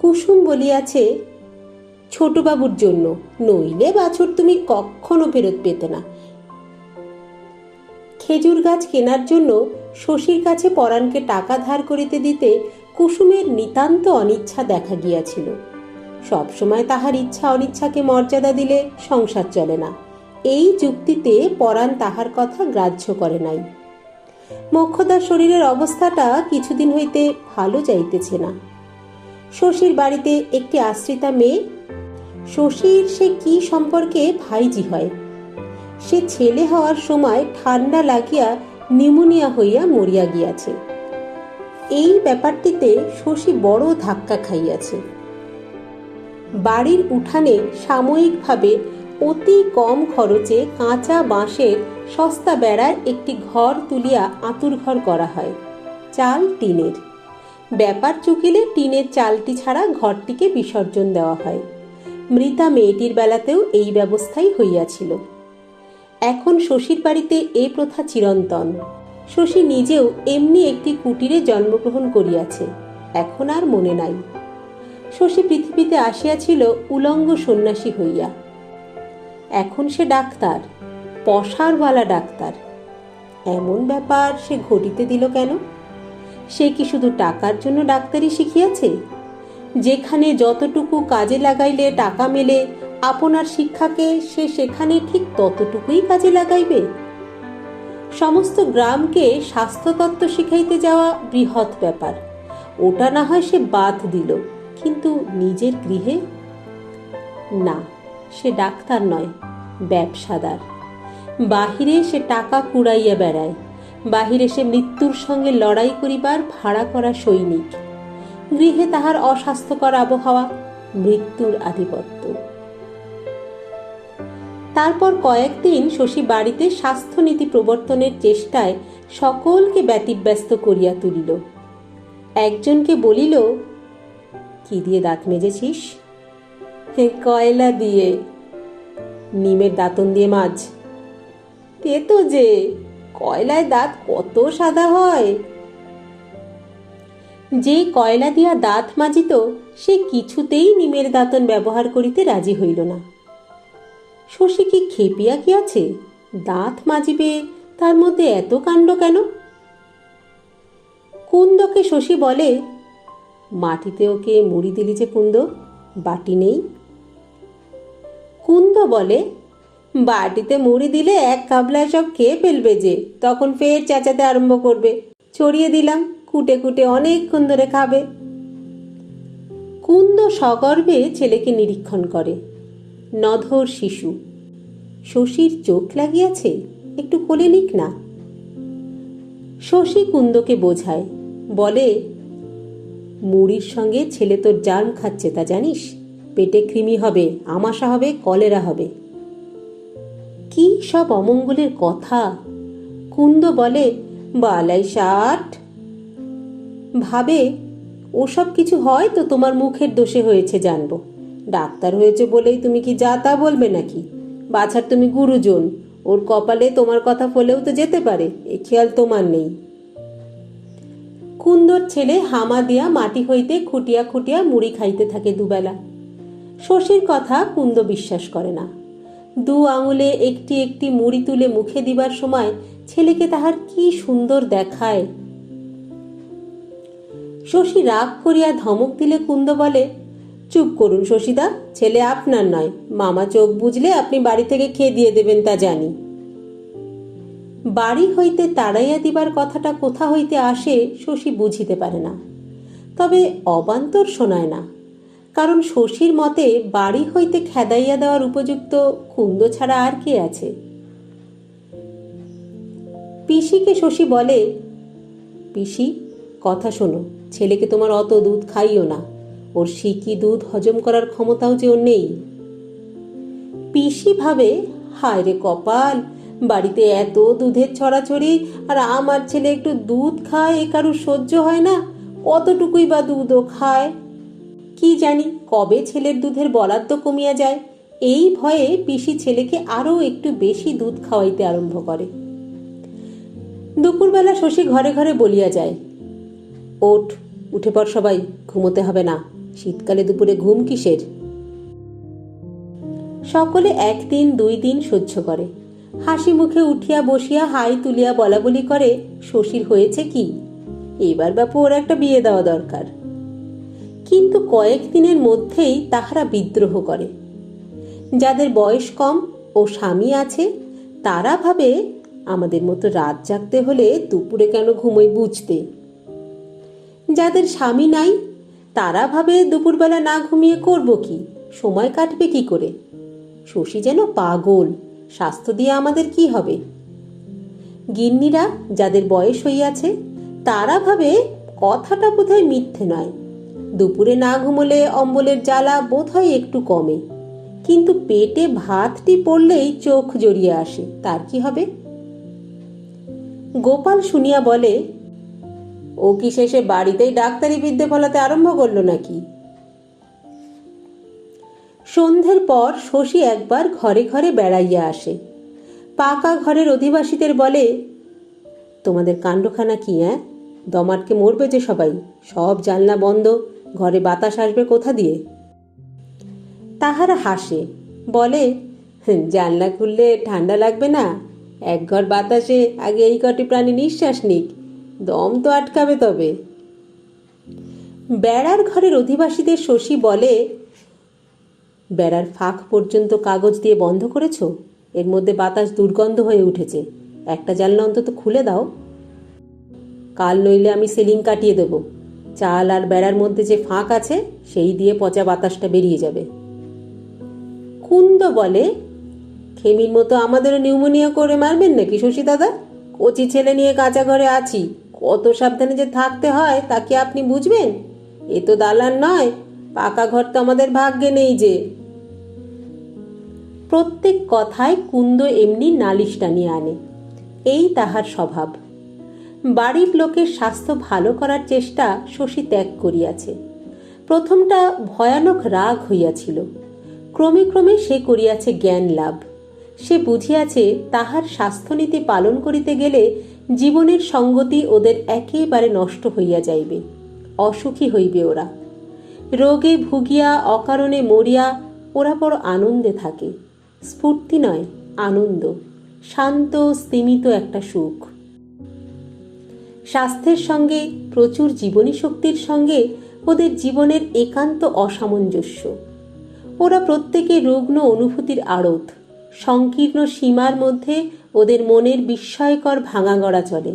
কুসুম বলিয়াছে, ছোটবাবুর জন্য, নইলে বাছুর তুমি কখনো ফেরত পেতে না। খেজুর গাছ কেনার জন্য শশীর কাছে পরাণকে টাকা ধার করিতে দিতে কুসুমের নিতান্ত অনিচ্ছা দেখা গিয়াছিল। সবসময় তাহার ইচ্ছা অনিচ্ছাকে মর্যাদা দিলে সংসার চলে না, এই যুক্তিতে পরাণ তাহার কথা গ্রাহ্য করে নাই। মোক্ষদার শরীরের অবস্থাটা কিছুদিন হইতে ভালো যাইতেছে না। শশীর বাড়িতে একটি আশ্রিতা মেয়ে, শশীর সে কি সম্পর্কে ভাইজি হয়। সে ছেলে হওয়ার সময় ঠান্ডা লাগিয়া নিউমোনিয়া হইয়া মরিয়া গিয়াছে। এই ব্যাপারটিতে শশী বড় ধাক্কা খাইয়াছে। বাড়ির উঠানে সাময়িকভাবে অতি কম খরচে কাঁচা বাঁশের সস্তা বেড়ার একটি ঘর তুলিয়া আঁতুর ঘর করা হয়, চাল টিনের। ব্যাপার চুকিলে টিনের চালটি ছাড়া ঘরটিকে বিসর্জন দেওয়া হয়। মৃতা মেয়েটির বেলাতেও এই ব্যবস্থাই হইয়াছিল। এখন শশীর বাড়িতে এ প্রথা চিরন্তন। শশী নিজেও এমনি একটি কুটিরে জন্মগ্রহণ করিয়াছে, এখন আর মনে নাই। শশী পৃথিবীতে আসিয়াছিল উলঙ্গ সন্ন্যাসী হইয়া। এখন সে ডাক্তার, পসারওয়ালা ডাক্তার। এমন ব্যাপার সে ঘটিতে দিল কেন? সে কি শুধু টাকার জন্য ডাক্তারি শিখিয়াছে? যেখানে যতটুকু কাজে লাগাইলে টাকা মেলে, আপনার শিক্ষাকে সে সেখানে ঠিক ততটুকুই কাজে লাগাইবে? সমস্ত গ্রামকে স্বাস্থ্যতত্ত্ব শিখাইতে যাওয়া বৃহৎ ব্যাপার, ওটা না হয় সে বাদ দিল, কিন্তু নিজের গৃহে না। সে ডাক্তার নয়, ব্যবসাদার। বাহিরে সে টাকা কুড়াইয়া বেড়ায়, বাহিরে সে মৃত্যুর সঙ্গে লড়াই করিবার ভাড়া করা সৈনিক। গৃহে তাহার অস্বাস্থ্যকর আবহাওয়া, মৃত্যুর আধিপত্য। তারপর কয়েকদিন শশী বাড়িতে স্বাস্থ্যনীতি প্রবর্তনের চেষ্টায় সকলকে ব্যতিব্যস্ত করিয়া তুলিল। একজনকে বলিল, কি দিয়ে দাঁত মেজেছিস? কয়লা দিয়ে। নিমের দাঁতন দিয়ে মাছ। তে তো যে, কয়লায় দাঁত কত সাদা হয়। যে কয়লা দিয়া দাঁত মাজিত সে কিছুতেই নিমের দাঁতন ব্যবহার করিতে রাজি হইল না। শশী কি খেপিয়া গিয়াছে? দাঁত মাজিবে, তার মধ্যে এত কাণ্ড কেন? কুন্দকে শশী বলে, মাটিতে ওকে মুড়ি দিলি যে কুন্দ, বাটি নেই? কুন্দ বলে, বাটিতে মুড়ি দিলে এক কাবলায় সব খেয়ে ফেলবে যে, তখন ফের চেঁচাতে আরম্ভ করবে। ছড়িয়ে দিলাম, কুটে কুটে অনেকক্ষণ ধরে খাবে। কুন্দ সগর্বে ছেলেকে নিরীক্ষণ করে। নধর শিশু। শশীর চোখ লাগিয়াছে, একটু কোলে নিক না। শশী কুন্দকে বোঝায়, বলে, মুড়ির সঙ্গে ছেলে তোর জার্ম খাচ্ছে তা জানিস? পেটে কৃমি হবে, আমাশা হবে, কলেরা হবে। কি সব অমঙ্গলের কথা! কুন্দ বলে, বালাই ষাট। ভাবে, ওসব কিছু হয় তো তোমার মুখের দোষে হয়েছে জানবো। ডাক্তার হয়েছে বলেই তুমি কি যা তা বলবে নাকি? বাছার তুমি গুরুজন, ওর কপালে তোমার কথা ফলেও তো যেতে পারে, এ খেয়াল তোমার নেই। কুন্দর ছেলে হামা দিয়া মাটি হইতে খুটিয়া খুটিয়া মুড়ি খাইতে থাকে দুবেলা। শশীর কথা কুন্দ বিশ্বাস করে না। 2 আঙুলে একটি একটি মুড়ি তুলে মুখে দিবার সময় ছেলেকে তাহার কি সুন্দর দেখায়। শশী রাগ করিয়া ধমক দিলে কুন্দ বলে, চুপ করুন শশীদা, ছেলে আপনার নয়। মামা চোখ বুঝলে আপনি বাড়ি থেকে খেয়ে দিয়ে দেবেন তা জানি। বাড়ি হইতে তাড়াইয়া দিবার কথাটা কোথা হইতে আসে শশী বুঝিতে পারে না, তবে অবান্তর শোনায় না। কারণ শশীর মতে বাড়ি হইতে খেদাইয়া দেওয়ার উপযুক্ত কুন্দ ছাড়া আর কে আছে। পিসিকে শশী বলে, পিসি কথা শোনো, ছেলেকে তোমার অত দুধ খাইও না, ওর সিকি দুধ হজম করার ক্ষমতাও যে ওর নেই। পিসি ভাবে, হায় রে কপাল, বাড়িতে এত দুধের ছড়াছড়ি, আর আমার ছেলে একটু দুধ খায় এ কারুর সহ্য হয় না। কতটুকুই বা দুধও খায়, কি জানি কবে ছেলের দুধের বরাদ্দ কমিয়া যায়। এই ভয়ে পিসি ছেলেকে আরও একটু বেশি দুধ খাওয়াইতে আরম্ভ করে। দুপুরবেলা শশী ঘরে ঘরে বলিয়া যায়, ওঠ, উঠে পড় সবাই, ঘুমোতে হবে না, শীতকালে দুপুরে ঘুম কিসের। সকলে একদিন দুই দিন সহ্য করে, হাসি মুখে উঠিয়া বসিয়া হাই তুলিয়া বলা বলি করে, শশীর হয়েছে কি, এবার বাপু ওর একটা বিয়ে দেওয়া দরকার। কিন্তু কয়েকদিনের মধ্যেই তাহারা বিদ্রোহ করে। যাদের বয়স কম ও স্বামী আছে তারা ভাবে, আমাদের মতো রাত জাগতে হলে দুপুরে কেন ঘুমোই বুঝতে। যাদের স্বামী নাই তারা ভাবে, দুপুরবেলা না ঘুমিয়ে করব কি, সময় কাটবে কি করে। শশী যেন পাগল, স্বাস্থ্য দিয়ে আমাদের কি হবে। গিন্নিরা যাদের বয়স হইয়াছে তারা ভাবে, কথাটা বোধহয় মিথ্যে নয়, দুপুরে না ঘুমোলে অম্বলের জ্বালা বোধহয় একটু কমে, কিন্তু পেটে ভাতটি পড়লেই চোখ জড়িয়ে আসে, তার কি হবে। গোপাল শুনিয়া বলে, ও কি শেষে বাড়িতেই ডাক্তারি বিদ্যে ফলাতে আরম্ভ করলো নাকি। সন্ধ্যের পর শশী একবার ঘরে ঘরে বেড়াইয়া আসে। পাকা ঘরের অধিবাসীদের বলে, তোমাদের কাণ্ডখানা কি, দম আটকে মরবে যে সবাই, সব জানলা বন্ধ, ঘরে বাতাস আসবে কোথা দিয়ে। তাহারা হাসে, বলে, জানলা খুললে ঠান্ডা লাগবে না, এক ঘর বাতাসে আগে এই কটি প্রাণী নিঃশ্বাস নিক, দম তো আটকাবে তবে। বেড়ার ঘরের অধিবাসীদের শশী বলে, বেড়ার ফাঁক পর্যন্ত কাগজ দিয়ে বন্ধ করেছ, এর মধ্যে বাতাস দুর্গন্ধ হয়ে উঠেছে, একটা জানলা অন্তত খুলে দাও। কাল নইলে আমি সিলিং কাটিয়ে দেব, চাল আর বেড়ার মধ্যে যে ফাঁক আছে সেই দিয়ে পচা বাতাসটা বেরিয়ে যাবে। কুন্দ বলে, খেমির মতো আমাদেরও নিউমোনিয়া করে মারবেন নাকি শশী দাদা, কচি ছেলে নিয়ে কাঁচা ঘরে আছি, কত সাবধানে যে থাকতে হয় তা কি আপনি বুঝবেন। এ তো দালান নয়, পাকা ঘর তো আমাদের ভাগ্যে নেই যে। প্রত্যেক কথায় কুন্দ এমনি নালিশ টানিয়ে আনে, এই তাহার স্বভাব। বাড়ির লোকের স্বাস্থ্য ভালো করার চেষ্টা শশী ত্যাগ করিয়াছে। প্রথমটা ভয়ানক রাগ হইয়াছিল, ক্রমে ক্রমে সে করিয়াছে জ্ঞান লাভ। সে বুঝিয়াছে তাহার স্বাস্থ্যনীতি পালন করিতে গেলে জীবনের সঙ্গতি ওদের একেবারে নষ্ট হইয়া যাইবে, অসুখী হইবে ওরা। রোগে ভুগিয়া অকারণে মরিয়া ওরা বড় আনন্দে থাকে, স্ফূর্তি নয় আনন্দ, শান্ত স্তিমিত একটা সুখ। স্বাস্থ্যের সঙ্গে প্রচুর জীবনী শক্তির সঙ্গে ওদের জীবনের একান্ত অসামঞ্জস্য। ওরা প্রত্যেকে রুগ্ন অনুভূতির আড়ত, সংকীর্ণ সীমার মধ্যে ওদের মনের বিস্ময়কর ভাঙাগড়া চলে।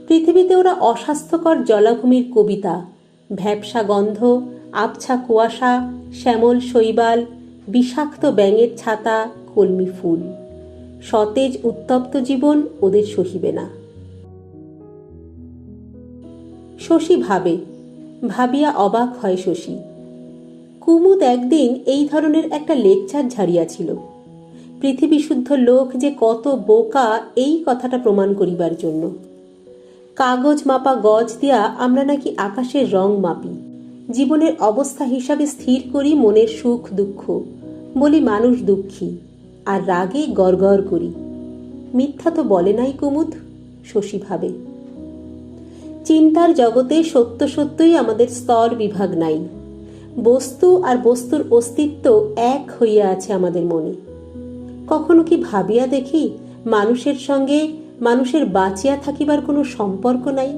পৃথিবীতে ওরা অস্বাস্থ্যকর জলাভূমির কবিতা, ভ্যাপসা গন্ধ, আবছা কুয়াশা, শ্যামল শৈবাল, বিষাক্ত ব্যাঙের ছাতা, কলমি ফুল। সতেজ উত্তপ্ত জীবন ওদের সহিবে না। শশী ভাবে, ভাবিয়া অবাক হয় শশী। কুমুদ একদিন এই ধরনের একটা লেকচার ঝাড়িয়াছিল, পৃথিবী শুদ্ধ লোক যে কত বোকা এই কথাটা প্রমাণ করিবার জন্য। কাগজ মাপা গজ দিয়া আমরা নাকি আকাশের রং মাপি, জীবনের অবস্থা হিসাবে স্থির করি মনের সুখ দুঃখ, বলি মানুষ দুঃখী, আর রাগে গড়গড় করি। মিথ্যা তো বলে নাই কুমুদ, শশী ভাবে। চিন্তার জগতে সত্য সত্যই আমাদের স্তর বিভাগ নাই, বস্তু আর বস্তুর অস্তিত্ব এক হইয়া আছে আমাদের মনে। কখনো কি ভাবিয়া দেখি মানুষের সঙ্গে মানুষের বাঁচিয়া থাকিবার কোনো সম্পর্ক নাই?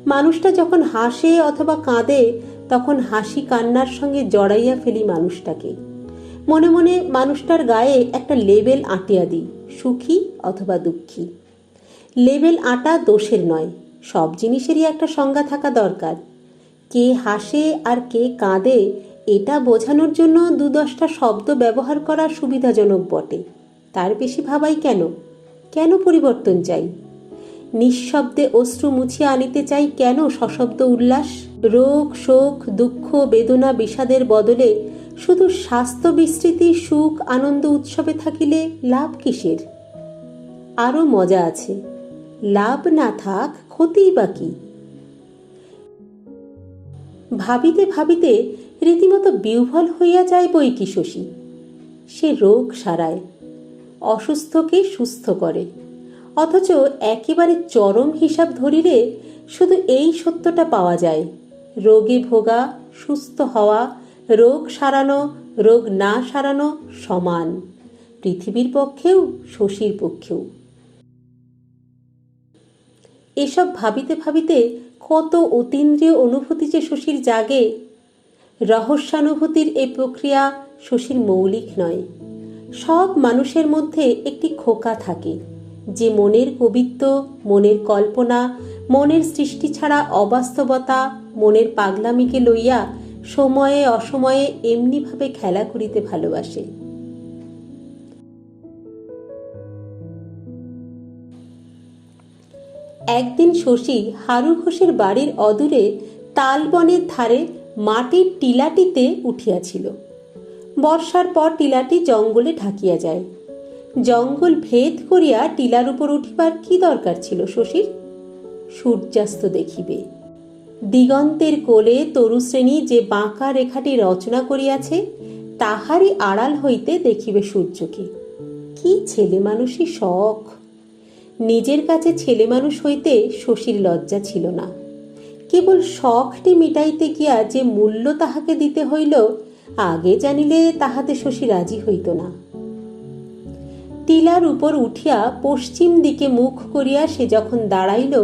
মানুষটা যখন হাসে অথবা কাঁদে তখন হাসি কান্নার সঙ্গে জড়াইয়া ফেলি মানুষটাকে। মনে মনে মানুষটার গায়ে একটা লেবেল আঁটিয়া দিই, সুখী অথবা দুঃখী। লেবেল আঁটা দোষের নয়, সব জিনিসেরই একটা সংজ্ঞা থাকা দরকার। কে হাসে আর কে কাঁদে এটা বোঝানোর জন্য ২-১০টা শব্দ ব্যবহার করা সুবিধাজনক বটে। তার বেশি ভাবাই কেন? কেন পরিবর্তন চাই? নিঃশব্দে অশ্রু মুছিয়া আনিতে চাই কেন সশব্দ উল্লাস? রোগ শোক দুঃখ বেদনা বিষাদের বদলে শুধু স্বাস্থ্য বিস্মৃতি সুখ আনন্দ উৎসবে থাকিলে লাভ কিসের? আরও মজা আছে, লাভ না থাক ক্ষতিই বা কি? ভাবিতে ভাবিতে রীতিমতো বিহ্বল হইয়া যায় বই কি শশী। সে রোগ সারায়, অসুস্থকে সুস্থ করে, অথচ একেবারে চরম হিসাব ধরিলে শুধু এই সত্যটা পাওয়া যায়, রোগে ভোগা সুস্থ হওয়া, রোগ সারানো রোগ না সারানো সমান, পৃথিবীর পক্ষেও শশীর পক্ষেও। এসব ভাবিতে ভাবিতে কত অতীন্দ্রিয় অনুভূতি যে শশীর জাগে। রহস্যানুভূতির এই প্রক্রিয়া শশীর মৌলিক নয়। সব মানুষের মধ্যে একটি খোকা থাকে, যে মনের কবিত্ব, মনের কল্পনা, মনের সৃষ্টি ছাড়া অবাস্তবতা, মনের পাগলামিকে লইয়া সময়ে অসময়ে এমনিভাবে খেলা করিতে ভালোবাসে। একদিন শশী হারু ঘোষের বাড়ির অদূরে তালবনের ধারে মাটির টিলাটিতে উঠিয়াছিল। বর্ষার পর টিলাটি জঙ্গলে ঢাকিয়া যায়। জঙ্গল ভেদ করিয়া টিলার উপর উঠিবার কি দরকার ছিল শশীর? সূর্যাস্ত দেখিবে। দিগন্তের কোলে তরুশ্রেণী যে বাঁকা রেখাটি রচনা করিয়াছে তাহারই আড়াল হইতে দেখিবে সূর্যকে। কি ছেলে মানুষই শখ! নিজের কাছে ছেলে মানুষ হইতে শশীর লজ্জা ছিল না। কেবল শখটি মিটাইতে গিয়া যে মূল্য তাহাকে দিতে হইল, আগে জানিলে তাহাতে শশী রাজি হইত না। টিলার উপর উঠিয়া পশ্চিম দিকে মুখ করিয়া সে যখন দাঁড়াইল,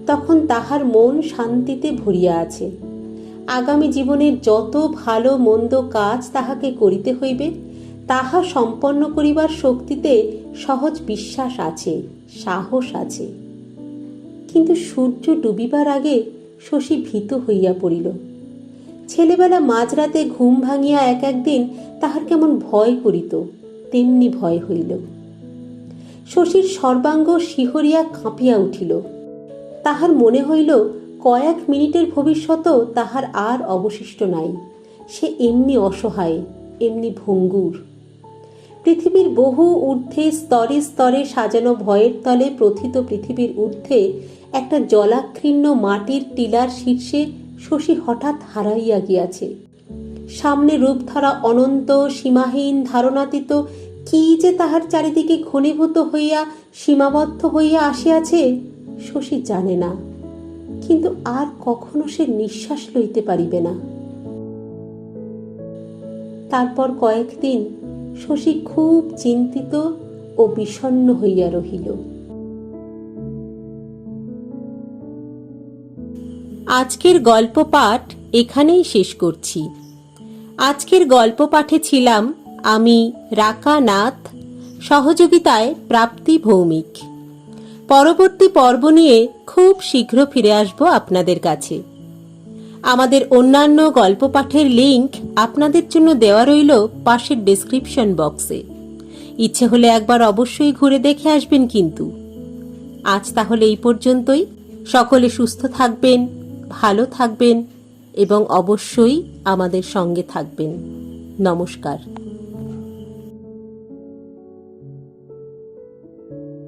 তখন তাহার মন শান্তিতে ভরিয়া আছে। আগামী জীবনের যত ভালো মন্দ কাজ তাহাকে করিতে হইবে, তাহা সম্পন্ন করিবার শক্তিতে সহজ বিশ্বাস আছে, সাহস আছে। কিন্তু সূর্য ডুবিবার আগে শশী ভীত হইয়া পড়িল। ছেলেবেলা মাঝরাতে ঘুম ভাঙিয়া একদিন তাহার কেমন ভয় করিত, তেমনি ভয় হইল। শশীর সর্বাঙ্গ শিহরিয়া কাঁপিয়া উঠিল। তাহার মনে হইল কয়েক মিনিটের ভবিষ্যতও তাহার আর অবশিষ্ট নাই। সে এমনি অসহায়, এমনি ভঙ্গুর। পৃথিবীর বহু ঊর্ধ্বে স্তরে স্তরে সাজানো ভয়ের তলে প্রথিত পৃথিবীর ঊর্ধ্বে একটা জলাকীর্ণ মাটির টিলার শীর্ষে শশী হঠাৎ হারাইয়া গিয়াছে। সামনে রূপধরা অনন্ত সীমাহীন ধারণাতীত কি যে তাহার চারিদিকে ঘনীভূত হইয়া সীমাবদ্ধ হইয়া আসিয়াছে শশী জানে না, কিন্তু আর কখনো সে নিঃশ্বাস লইতে পারিবে না। তারপর কয়েকদিন শশী খুব চিন্তিত ও বিষণ্ণ হইয়া রহিল। আজকের গল্প পাঠ এখানেই শেষ করছি। আজকের গল্প পাঠে ছিলাম আমি রাকা নাথ, সহযোগিতায় প্রাপ্তি ভৌমিক। পরবর্তী পর্ব নিয়ে খুব শীঘ্র ফিরে আসব আপনাদের কাছে। আমাদের অন্যান্য গল্প পাঠের লিংক আপনাদের জন্য দেওয়া রইল পাশের ডেসক্রিপশন বক্সে। ইচ্ছে হলে একবার অবশ্যই ঘুরে দেখে আসবেন। কিন্তু আজ তাহলে এই পর্যন্তই। সকলে সুস্থ থাকবেন, ভালো থাকবেন এবং অবশ্যই আমাদের সঙ্গে থাকবেন। নমস্কার।